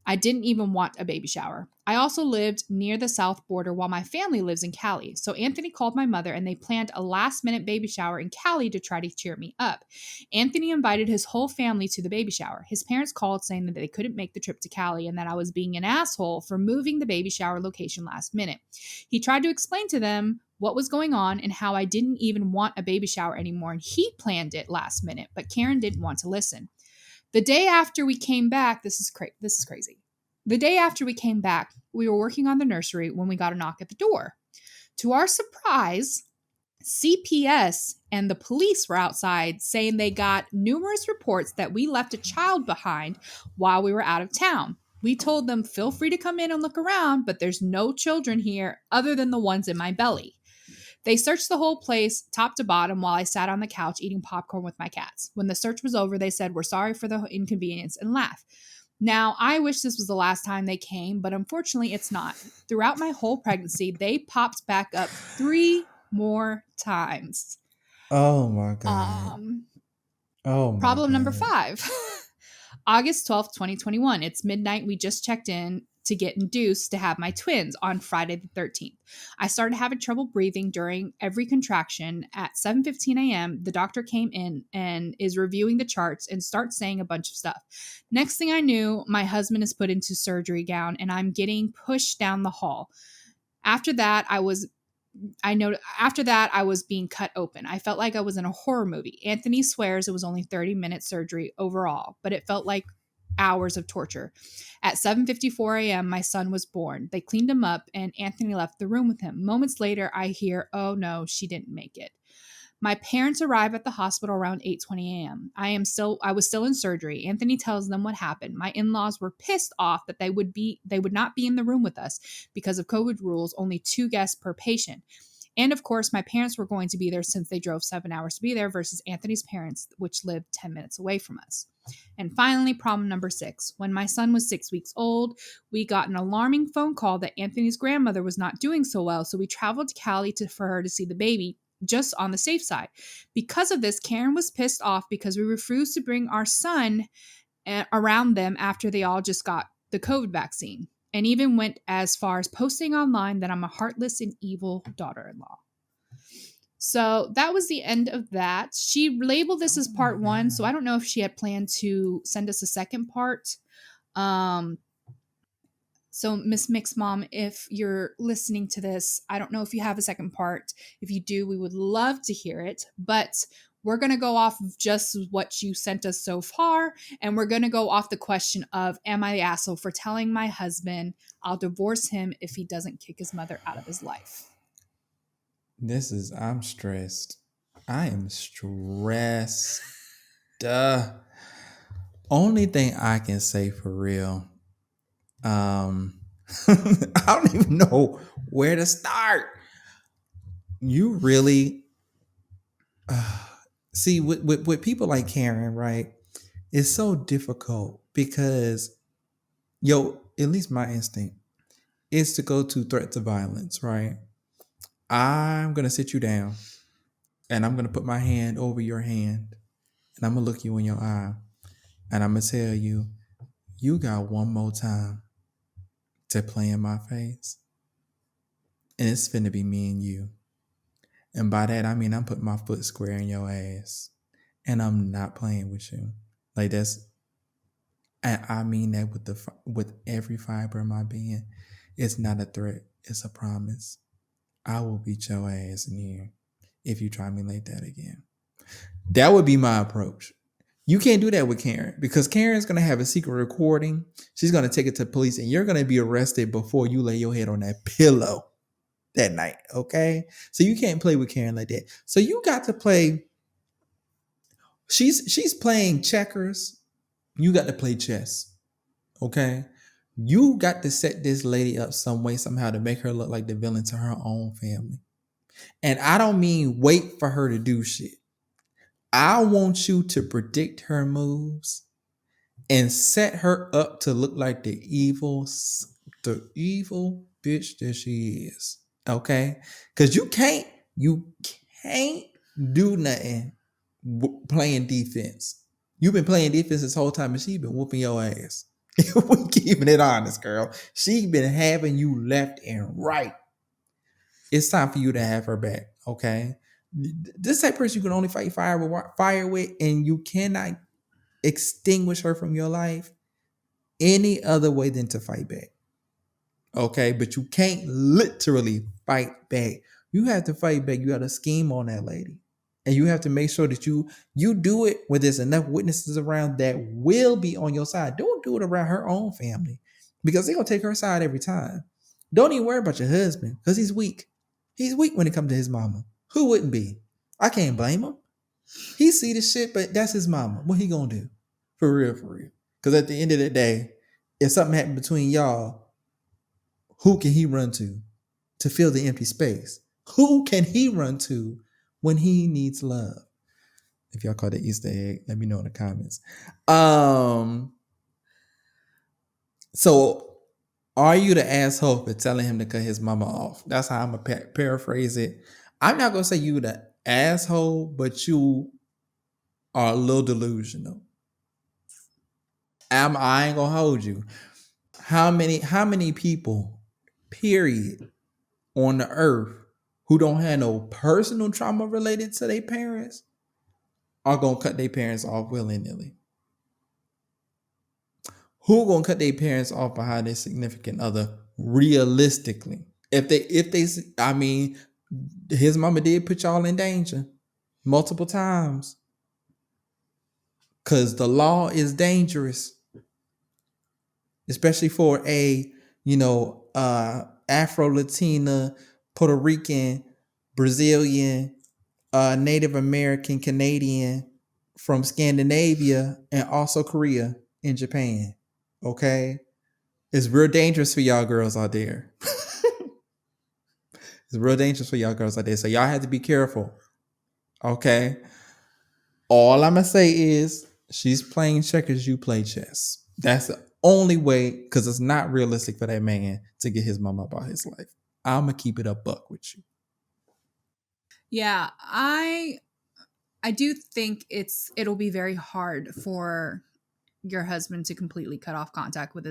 I didn't even want a baby shower. I also lived near the south border while my family lives in Cali. So Anthony called my mother and they planned a last-minute baby shower in Cali to try to cheer me up. Anthony invited his whole family to the baby shower. His parents called saying that they couldn't make the trip to Cali and that I was being an asshole for moving the baby shower location last minute. He tried to explain to them what was going on and how I didn't even want a baby shower anymore, and he planned it last minute, but Karen didn't want to listen. The day after we came back, this is crazy. The day after we came back, we were working on the nursery when we got a knock at the door. To our surprise, CPS and the police were outside saying they got numerous reports that we left a child behind while we were out of town. We told them, feel free to come in and look around, but there's no children here other than the ones in my belly. They searched the whole place, top to bottom, while I sat on the couch eating popcorn with my cats. When the search was over, they said, we're sorry for the inconvenience, and laughed. Now, I wish this was the last time they came, but unfortunately, it's not. Throughout my whole pregnancy, they popped back up 3 more times. Oh my god. Um, Oh my Problem number god. 5. August 12th, 2021. It's midnight. We just checked in to get induced to have my twins on Friday the 13th. I started having trouble breathing during every contraction. At 7:15 a.m., the doctor came in and is reviewing the charts and starts saying a bunch of stuff. Next thing I knew, my husband is put into surgery gown and I'm getting pushed down the hall. After that, I was being cut open. I felt like I was in a horror movie. Anthony swears it was only 30-minute surgery overall, but it felt like hours of torture. At 7:54 a.m., my son was born. They cleaned him up and Anthony left the room with him. Moments later, I hear, "Oh no, she didn't make it." My parents arrive at the hospital around 8:20 a.m. I was still in surgery. Anthony tells them what happened. My in-laws were pissed off that they would not be in the room with us because of COVID rules, only 2 guests per patient. And of course, my parents were going to be there since they drove 7 hours to be there versus Anthony's parents, which lived 10 minutes away from us. And finally, problem number 6. When my son was 6 weeks old, we got an alarming phone call that Anthony's grandmother was not doing so well, so we traveled to Cali for her to see the baby, just on the safe side. Because of this, Karen was pissed off because we refused to bring our son around them after they all just got the COVID vaccine, and even went as far as posting online that I'm a heartless and evil daughter in law. So that was the end of that. She labeled this as part 1, so I don't know if she had planned to send us a second part. Um, so, Miss Mix Mom, if you're listening to this, I don't know if you have a second part. If you do, we would love to hear it. But we're going to go off of just what you sent us so far. And we're going to go off the question of, am I the asshole for telling my husband I'll divorce him if he doesn't kick his mother out of his life? I'm stressed. I am stressed. Only thing I can say for real, I don't even know where to start. You really, see, with people like Karen, right? It's so difficult because, at least my instinct is to go to threats of violence, right? I'm going to sit you down and I'm going to put my hand over your hand and I'm going to look you in your eye and I'm going to tell you, you got one more time to play in my face and it's finna be me and you. And by that, I mean, I'm putting my foot square in your ass and I'm not playing with you. Like and I mean that with every fiber of my being. It's not a threat. It's a promise. I will beat your ass in here if you try me like that again. That would be my approach. You can't do that with Karen because Karen's going to have a secret recording. She's going to take it to police and you're going to be arrested before you lay your head on that pillow that night. Okay. So you can't play with Karen like that. So you got to play. She's playing checkers. You got to play chess. Okay. You got to set this lady up some way, somehow to make her look like the villain to her own family. And I don't mean wait for her to do shit. I want you to predict her moves and set her up to look like the evil bitch that she is. Okay? Because you can't do nothing playing defense. You've been playing defense this whole time and she's been whooping your ass. We keeping it honest, girl. She's been having you left and right. It's time for you to have her back. Okay? This type of person you can only fight fire with, and you cannot extinguish her from your life any other way than to fight back. Okay, but you can't literally fight back. You have to fight back. You got to scheme on that lady, and you have to make sure that you do it when there's enough witnesses around that will be on your side. Don't do it around her own family because they're gonna take her side every time. Don't even worry about your husband because he's weak. He's weak when it comes to his mama. Who wouldn't be? I can't blame him. He see the shit, but that's his mama. What he gonna do? For real, for real. Because at the end of the day, if something happened between y'all, who can he run to fill the empty space? Who can he run to when he needs love? If y'all call that Easter egg, let me know in the comments. So, are you the asshole for telling him to cut his mama off? That's how I'm gonna paraphrase it. I'm not gonna say you the asshole, but you are a little delusional. I ain't gonna hold you. How many people, period, on the earth who don't have no personal trauma related to their parents are gonna cut their parents off willy nilly? Who gonna cut their parents off behind their significant other realistically? If they, I mean, his mama did put y'all in danger multiple times because the law is dangerous, especially for a Afro Latina, Puerto Rican, Brazilian, Native American, Canadian from Scandinavia, and also Korea and Japan. Okay, it's real dangerous for y'all girls out there. It's real dangerous for y'all girls out there. So y'all have to be careful. Okay. All I'm gonna say is she's playing checkers, you play chess. That's the only way, because it's not realistic for that man to get his mama about his life. I'm gonna keep it a buck with you. Yeah, I do think it'll be very hard for your husband to completely cut off contact with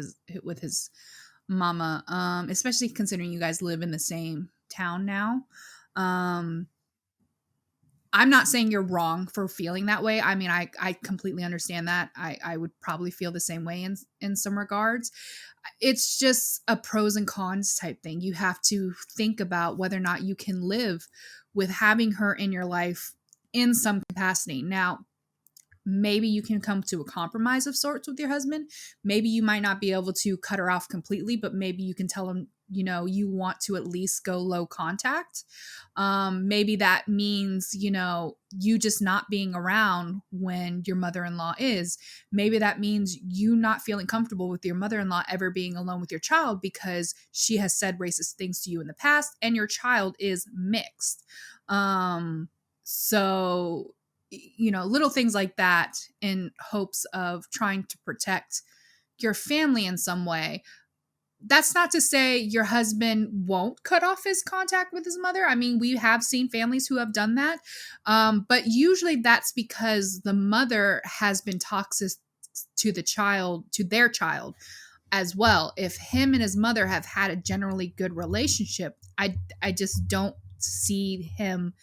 his mama, especially considering you guys live in the same town now. Um, I'm not saying you're wrong for feeling that way. I mean, I completely understand that. I would probably feel the same way in some regards. It's just a pros and cons type thing. You have to think about whether or not you can live with having her in your life in some capacity. Now, maybe you can come to a compromise of sorts with your husband. Maybe you might not be able to cut her off completely, but maybe you can tell him, you want to at least go low contact. Maybe that means, you just not being around when your mother-in-law is. Maybe that means you not feeling comfortable with your mother-in-law ever being alone with your child because she has said racist things to you in the past and your child is mixed. So little things like that in hopes of trying to protect your family in some way. That's not to say your husband won't cut off his contact with his mother. I mean, we have seen families who have done that. But usually that's because the mother has been toxic to their child as well. If him and his mother have had a generally good relationship, I just don't see him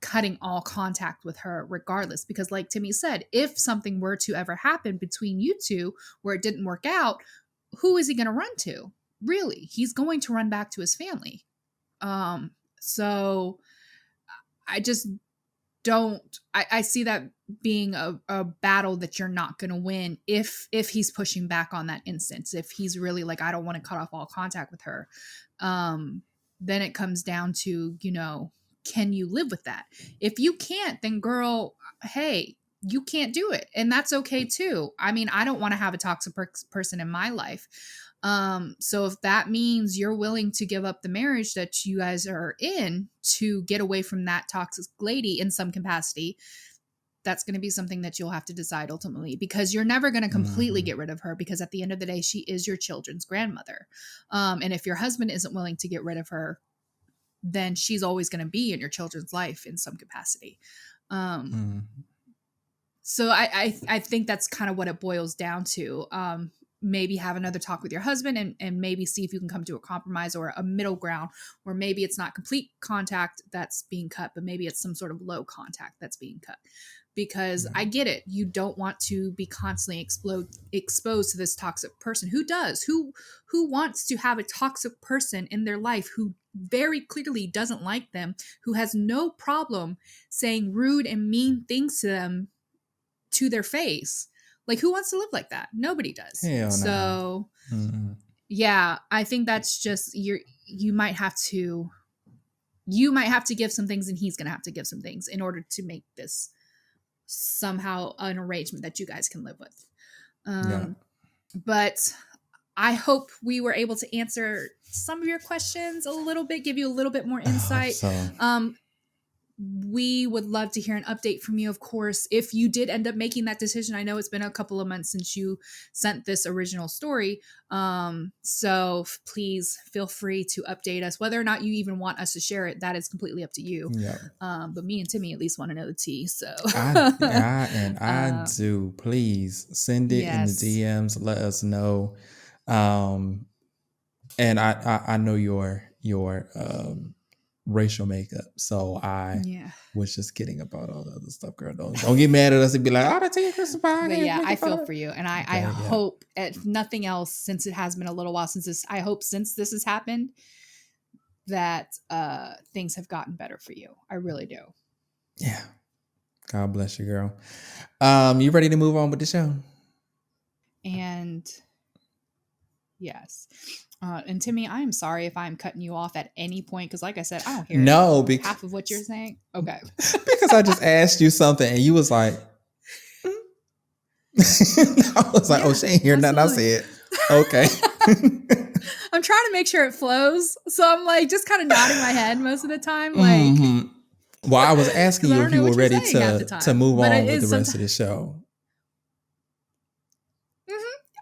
cutting all contact with her regardless, because like Timmy said, if something were to ever happen between you two where it didn't work out, who is he going to run to? Really, he's going to run back to his family. So I just don't I see that being a battle that you're not going to win if he's pushing back on that instance. If he's really like, I don't want to cut off all contact with her, then it comes down to, can you live with that? If you can't, then girl, hey, you can't do it. And that's okay too. I mean, I don't want to have a toxic person in my life. So if that means you're willing to give up the marriage that you guys are in to get away from that toxic lady in some capacity, that's going to be something that you'll have to decide ultimately, because you're never going to completely get rid of her, because at the end of the day, she is your children's grandmother. And if your husband isn't willing to get rid of her, then she's always going to be in your children's life in some capacity. So I think that's kind of what it boils down to. Maybe have another talk with your husband and maybe see if you can come to a compromise or a middle ground where maybe it's not complete contact that's being cut, but maybe it's some sort of low contact that's being cut. Because I get it. You don't want to be constantly exposed to this toxic person. Who does? Who wants to have a toxic person in their life who very clearly doesn't like them, who has no problem saying rude and mean things to them to their face? Like, who wants to live like that? Nobody does. Hell so no. Yeah, I think that's just you might have to give some things and he's gonna have to give some things in order to make this somehow an arrangement that you guys can live with. But I hope we were able to answer some of your questions a little bit, give you a little bit more insight. we would love to hear an update from you, of course, if you did end up making that decision. I know it's been a couple of months since you sent this original story. So please feel free to update us. Whether or not you even want us to share it, that is completely up to you. Yeah. But me and Timmy at least want to know the tea. So I do. Please send it in the yes. DMs. Let us know. And I know your racial makeup, so I was just kidding about all the other stuff, girl. Don't get mad at us and be like, "Oh, that's your Christmas pie." But yeah, I feel for you, and I hope, if nothing else, since it has been a little while since this, I hope since this has happened that things have gotten better for you. I really do. Yeah. God bless you, girl. You ready to move on with the show? And yes. And Timmy, I am sorry if I'm cutting you off at any point, because like I said, I don't hear half of what you're saying. Okay. Because I just asked you something and you was like, I was like, oh, she ain't hear nothing I said. Okay. I'm trying to make sure it flows. So I'm like just kind of nodding my head most of the time. Like, well, I was asking you if you were ready to move on with the rest of the show.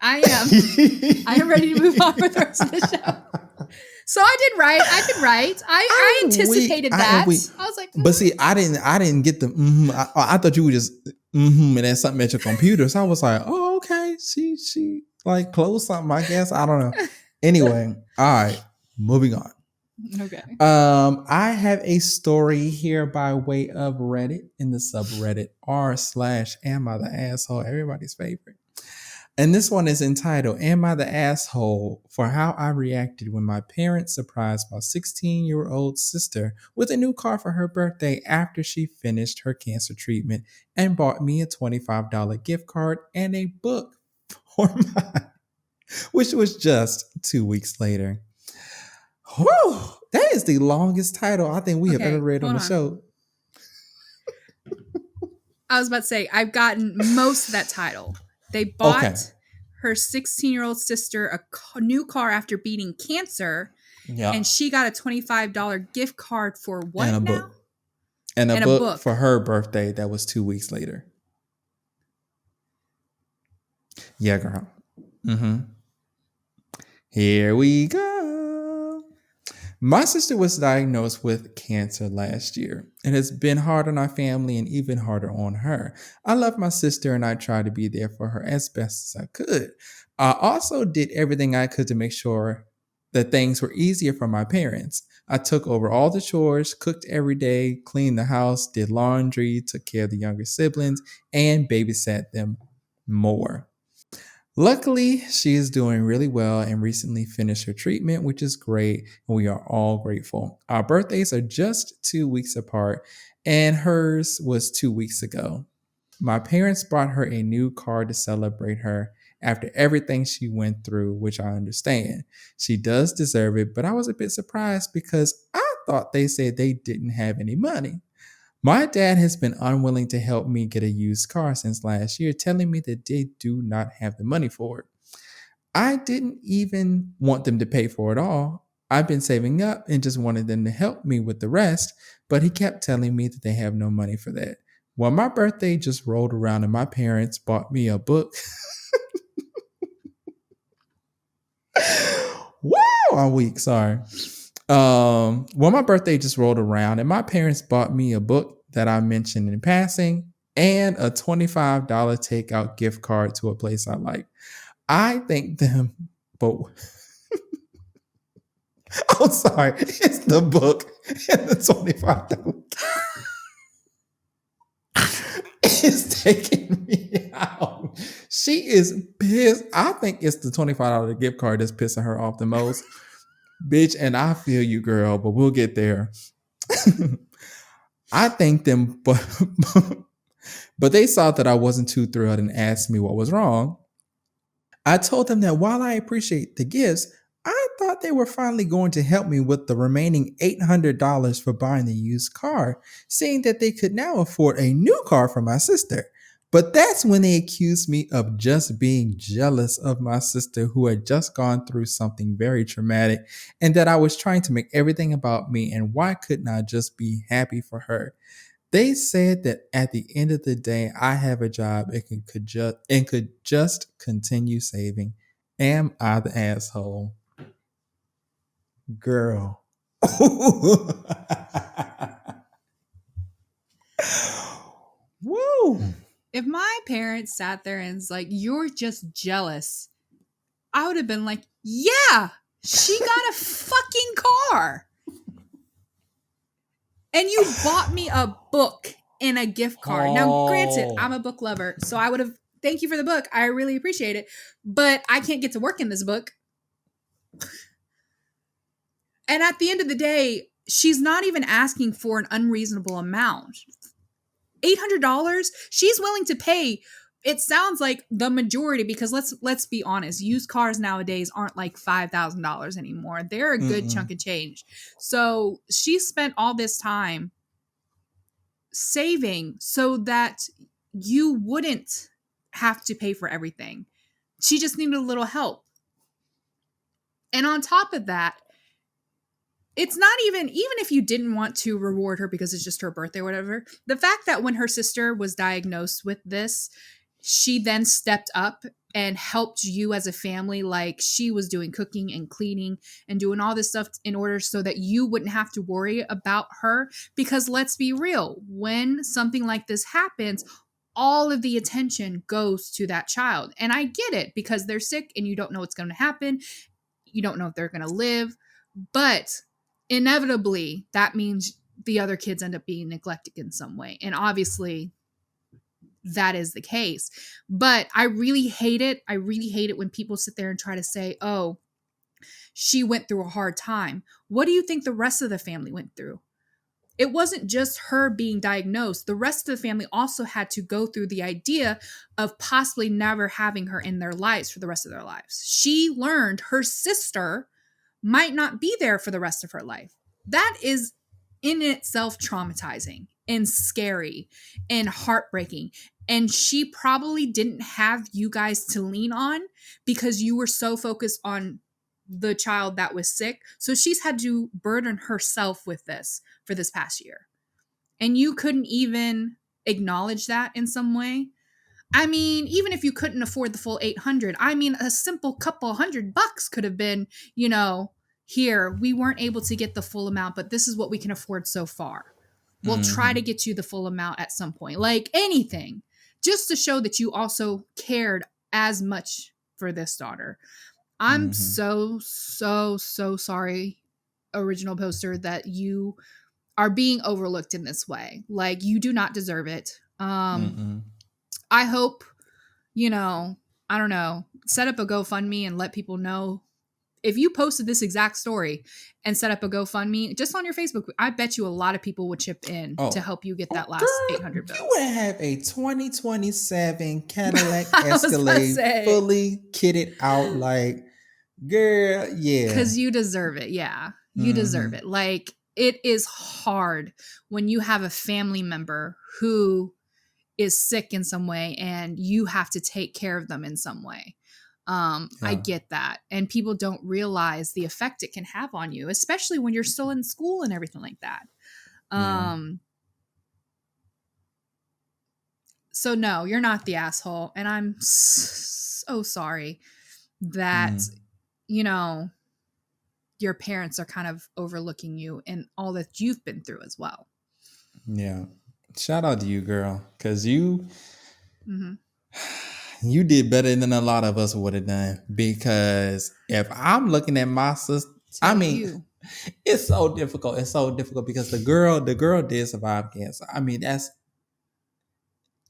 I am. I am ready to move on with the rest of the show. So I did right. I could write. I anticipated that. I was like, but see, I didn't get the. I thought you were just and then something at your computer. So I was like, oh, okay. She like closed something. I guess I don't know. Anyway, all right, moving on. Okay. I have a story here by way of Reddit in the subreddit r/am I the asshole, everybody's favorite. And this one is entitled, Am I the Asshole for How I Reacted When My Parents Surprised My 16-year-old sister with a new car for her birthday after she finished her cancer treatment and bought me a $25 gift card and a book for mine, which was just 2 weeks later. Whew, that is the longest title I think we have ever read on the show. I was about to say, I've gotten most of that title. They bought her 16-year-old sister a new car after beating cancer, and she got a $25 gift card for what and a now? Book. And a book for her birthday that was 2 weeks later. Yeah, girl. Here we go. My sister was diagnosed with cancer last year. It has been hard on our family and even harder on her. I love my sister and I tried to be there for her as best as I could. I also did everything I could to make sure that things were easier for my parents. I took over all the chores, cooked every day, cleaned the house, did laundry, took care of the younger siblings, and babysat them more. Luckily, she is doing really well and recently finished her treatment, which is great, and we are all grateful. Our birthdays are just 2 weeks apart, and hers was 2 weeks ago. My parents bought her a new car to celebrate her after everything she went through, which I understand. She does deserve it, but I was a bit surprised because I thought they said they didn't have any money. My dad has been unwilling to help me get a used car since last year, telling me that they do not have the money for it. I didn't even want them to pay for it all. I've been saving up and just wanted them to help me with the rest, but he kept telling me that they have no money for that. Well, my birthday just rolled around and my parents bought me a book. Wow, I'm weak, sorry. Well, my birthday just rolled around and my parents bought me a book that I mentioned in passing and a $25 takeout gift card to a place I like. I thank them, but I'm sorry, it's the book and the $25. It's taking me out. She is pissed. I think it's the $25 gift card that's pissing her off the most. Bitch, and I feel you, girl, but we'll get there. I thanked them, but they saw that I wasn't too thrilled and asked me what was wrong. I told them that while I appreciate the gifts, I thought they were finally going to help me with the remaining $800 for buying the used car, saying that they could now afford a new car for my sister. But that's when they accused me of just being jealous of my sister who had just gone through something very traumatic and that I was trying to make everything about me. And why couldn't I just be happy for her? They said that at the end of the day, I have a job and could just continue saving. Am I the asshole? Girl. Woo! If my parents sat there and was like, "You're just jealous," I would have been like, "Yeah, she got a fucking car. And you bought me a book and a gift card." Now, granted, I'm a book lover, so I would have, thank you for the book. I really appreciate it. But I can't get to work in this book. And at the end of the day, she's not even asking for an unreasonable amount. $800, she's willing to pay. It sounds like the majority, because let's be honest, used cars nowadays aren't like $5,000 anymore. They're a good chunk of change. So she spent all this time saving so that you wouldn't have to pay for everything. She just needed a little help. And on top of that, it's not even if you didn't want to reward her because it's just her birthday or whatever, the fact that when her sister was diagnosed with this, she then stepped up and helped you as a family. Like, she was doing cooking and cleaning and doing all this stuff in order so that you wouldn't have to worry about her. Because let's be real, when something like this happens, all of the attention goes to that child. And I get it, because they're sick and you don't know what's going to happen. You don't know if they're going to live. But inevitably, that means the other kids end up being neglected in some way. And obviously, that is the case. But I really hate it. I really hate it when people sit there and try to say, "Oh, she went through a hard time." What do you think the rest of the family went through? It wasn't just her being diagnosed. The rest of the family also had to go through the idea of possibly never having her in their lives for the rest of their lives. She learned her sister might not be there for the rest of her life. That is in itself traumatizing and scary and heartbreaking. And she probably didn't have you guys to lean on because you were so focused on the child that was sick. So she's had to burden herself with this for this past year. And you couldn't even acknowledge that in some way. I mean, even if you couldn't afford the full 800, I mean, a simple couple $100 could have been, here, we weren't able to get the full amount, but this is what we can afford so far. We'll try to get you the full amount at some point. Like anything, just to show that you also cared as much for this daughter. I'm so sorry, original poster, that you are being overlooked in this way. Like, you do not deserve it. I hope, I don't know, set up a GoFundMe and let people know. If you posted this exact story and set up a GoFundMe just on your Facebook, I bet you a lot of people would chip in to help you get that last 800 bills. You would have a 2027 Cadillac Escalade fully kitted out, like, girl, yeah. Because you deserve it. Yeah, you deserve it. Like, it is hard when you have a family member who is sick in some way and you have to take care of them in some way. I get that. And people don't realize the effect it can have on you, especially when you're still in school and everything like that. So no, you're not the asshole. And I'm so sorry that, your parents are kind of overlooking you and all that you've been through as well. Yeah. Shout out to you, girl. Because you did better than a lot of us would have done. Because if I'm looking at my sister, it's so difficult. It's so difficult because the girl did survive cancer. I mean,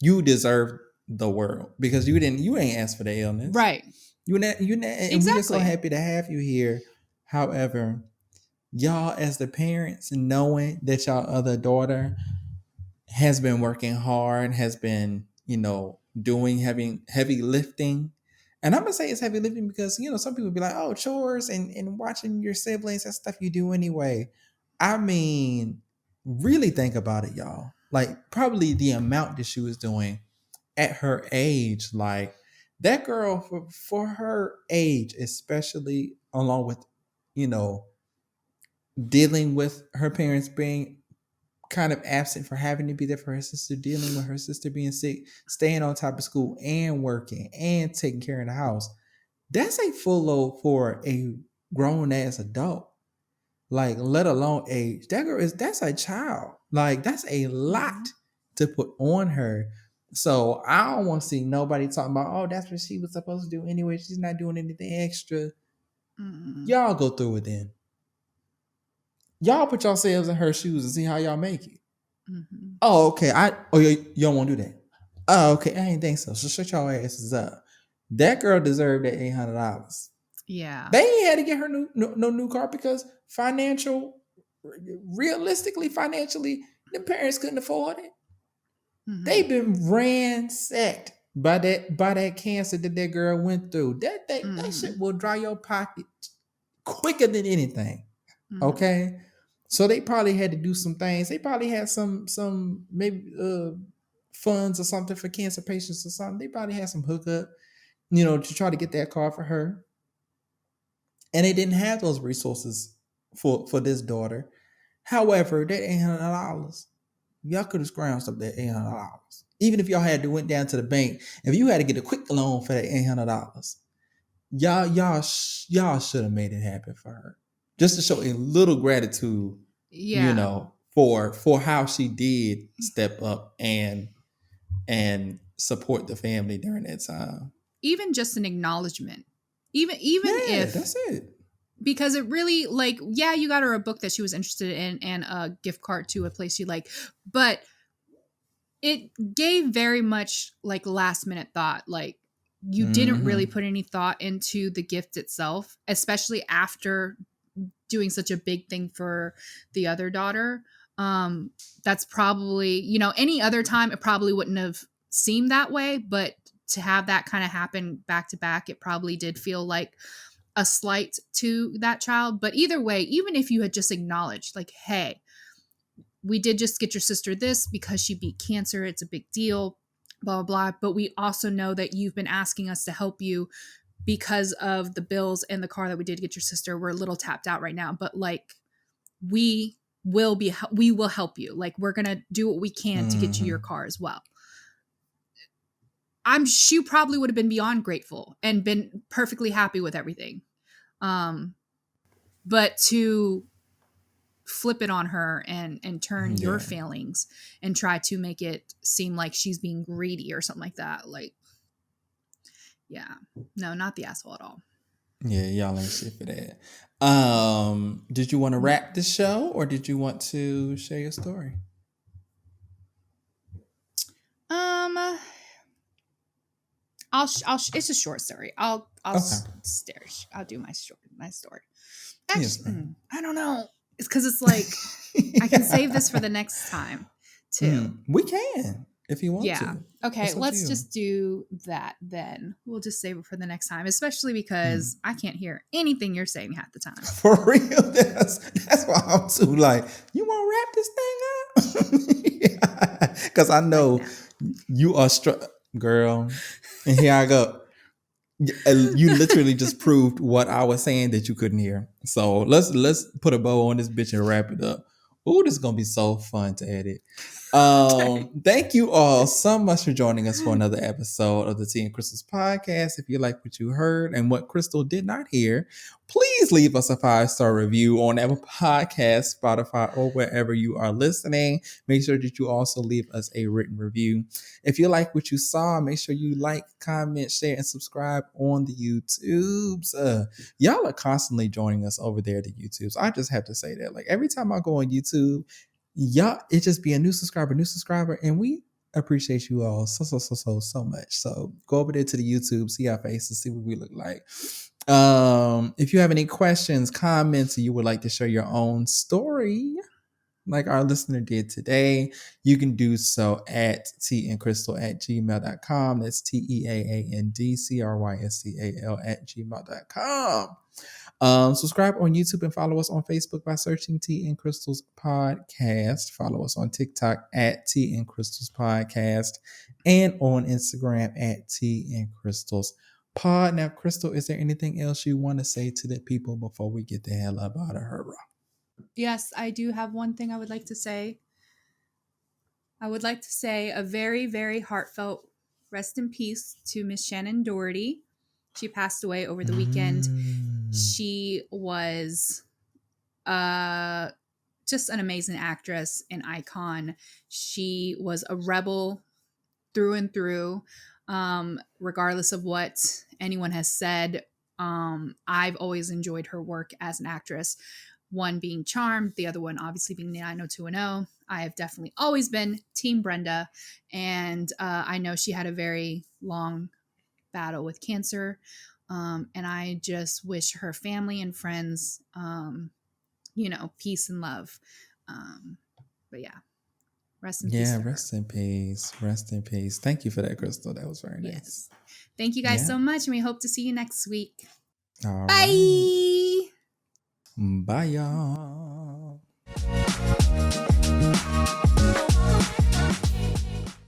you deserve the world because you ain't asked for the illness. Right. And we're so happy to have you here. However, y'all as the parents, knowing that y'all other daughter has been working hard, has been, doing heavy lifting. And I'm gonna say it's heavy lifting because, some people be like, oh, chores and watching your siblings, that stuff you do anyway. I mean, really think about it, y'all. Like, probably the amount that she was doing at her age, like that girl for her age, especially along with, you know, dealing with her parents being kind of absent for having to be there for her sister, dealing with her sister being sick, staying on top of school and working and taking care of the house. That's a full load for a grown ass adult. Like, let alone age. That girl that's a child. Like, that's a Mm-hmm. lot to put on her. So I don't want to see nobody talking about, oh, that's what she was supposed to do anyway. She's not doing anything extra. Mm-hmm. Y'all go through it then. Y'all put yourselves in her shoes and see how y'all make it. Mm-hmm. Oh, okay. You don't want to do that. Oh, okay. I ain't think so. So shut your asses up. That girl deserved that $800. Yeah. They ain't had to get her no new car because financially, the parents couldn't afford it. Mm-hmm. They've been ransacked by that cancer that girl went through. That Mm-hmm. shit will dry your pocket quicker than anything. Mm-hmm. Okay, so they probably had to do some things. They probably had some maybe funds or something for cancer patients or something. They probably had some hookup, to try to get that car for her, and they didn't have those resources for this daughter. However, that $800, y'all could have scrounged up that $800. Even if y'all had to went down to the bank, if you had to get a quick loan for that $800, y'all should have made it happen for her, just to show a little gratitude, Yeah. for how she did step up and support the family during that time. Even just an acknowledgement. Even Yeah, if, that's it. because it really, like, yeah, you got her a book that she was interested in and a gift card to a place you like, but it gave very much like last minute thought. Like, you didn't really Mm-hmm. put any thought into the gift itself, especially after doing such a big thing for the other daughter. um that's probably, any other time it probably wouldn't have seemed that way, but to have that kind of happen back to back, it probably did feel like a slight to that child. But either way, even if you had just acknowledged, like, hey, we did just get your sister this because she beat cancer, it's a big deal, blah blah blah, but we also know that you've been asking us to help you because of the bills and the car that we did get your sister. We're a little tapped out right now, but like, we we will help you. Like, we're gonna do what we can to get you Mm-hmm. your car as well. She probably would have been beyond grateful and been perfectly happy with everything. um but to flip it on her and turn your Yeah. feelings and try to make it seem like she's being greedy or something like that, like, yeah, no, not the asshole at all. Yeah, y'all ain't shit for that. Did you want to No. wrap the show or did you want to share your story? um it's a short story. Okay. I'll do my story. Yes, Actually, ma'am. I don't know. It's because it's like, I can save this for the next time too. We can if you want Yeah. to. Okay, It's up to let's you. just do that then. We'll just save it for the next time, especially Mm. because I can't hear anything you're saying half the time. For real, that's why I'm too like, you want to wrap this thing up? Because I Like, know no. you are girl. And here I go. You literally just proved what I was saying that you couldn't hear. So let's put a bow on this bitch and wrap it up. Oh, this is gonna be so fun to edit. Thank you all so much for joining us for another episode of the Tea and Crystals podcast. If you like what you heard and what Crystal did not hear, please leave us a 5-star review on Apple Podcasts, Spotify, or wherever you are listening. Make sure that you also leave us a written review. If you like what you saw, make sure you like, comment, share, and subscribe on the YouTubes. Y'all are constantly joining us over there at the YouTubes. I just have to say that. Like, every time I go on YouTube, y'all, it just be a new subscriber, and we appreciate you all so much. So go over there to the YouTube, see our faces, see what we look like. If you have any questions, comments, or you would like to share your own story, like our listener did today, you can do so at teaandcrystal@gmail.com. That's TEAANDCRYSTAL at gmail.com. Subscribe on YouTube and follow us on Facebook by searching Tea and Crystals Podcast. Follow us on TikTok at Tea and Crystals Podcast and on Instagram at Tea and Crystals Pod. Now, Crystal, is there anything else you want to say to the people before we get the hell up out of her? Yes, I do have one thing I would like to say. I would like to say a very, very heartfelt rest in peace to Miss Shannon Doherty. She passed away over the weekend. She was just an amazing actress, an icon. She was a rebel through and through, regardless of what anyone has said. I've always enjoyed her work as an actress. One being Charmed, the other one obviously being the 90210. I have definitely always been Team Brenda, and I know she had a very long battle with cancer, and I just wish her family and friends, peace and love. But yeah, rest in peace Yeah, to her. rest in peace. Rest in peace. Thank you for that, Crystal. That was very nice. Yes. Thank you guys Yeah. so much, and we hope to see you next week. All Bye. right. Bye, y'all.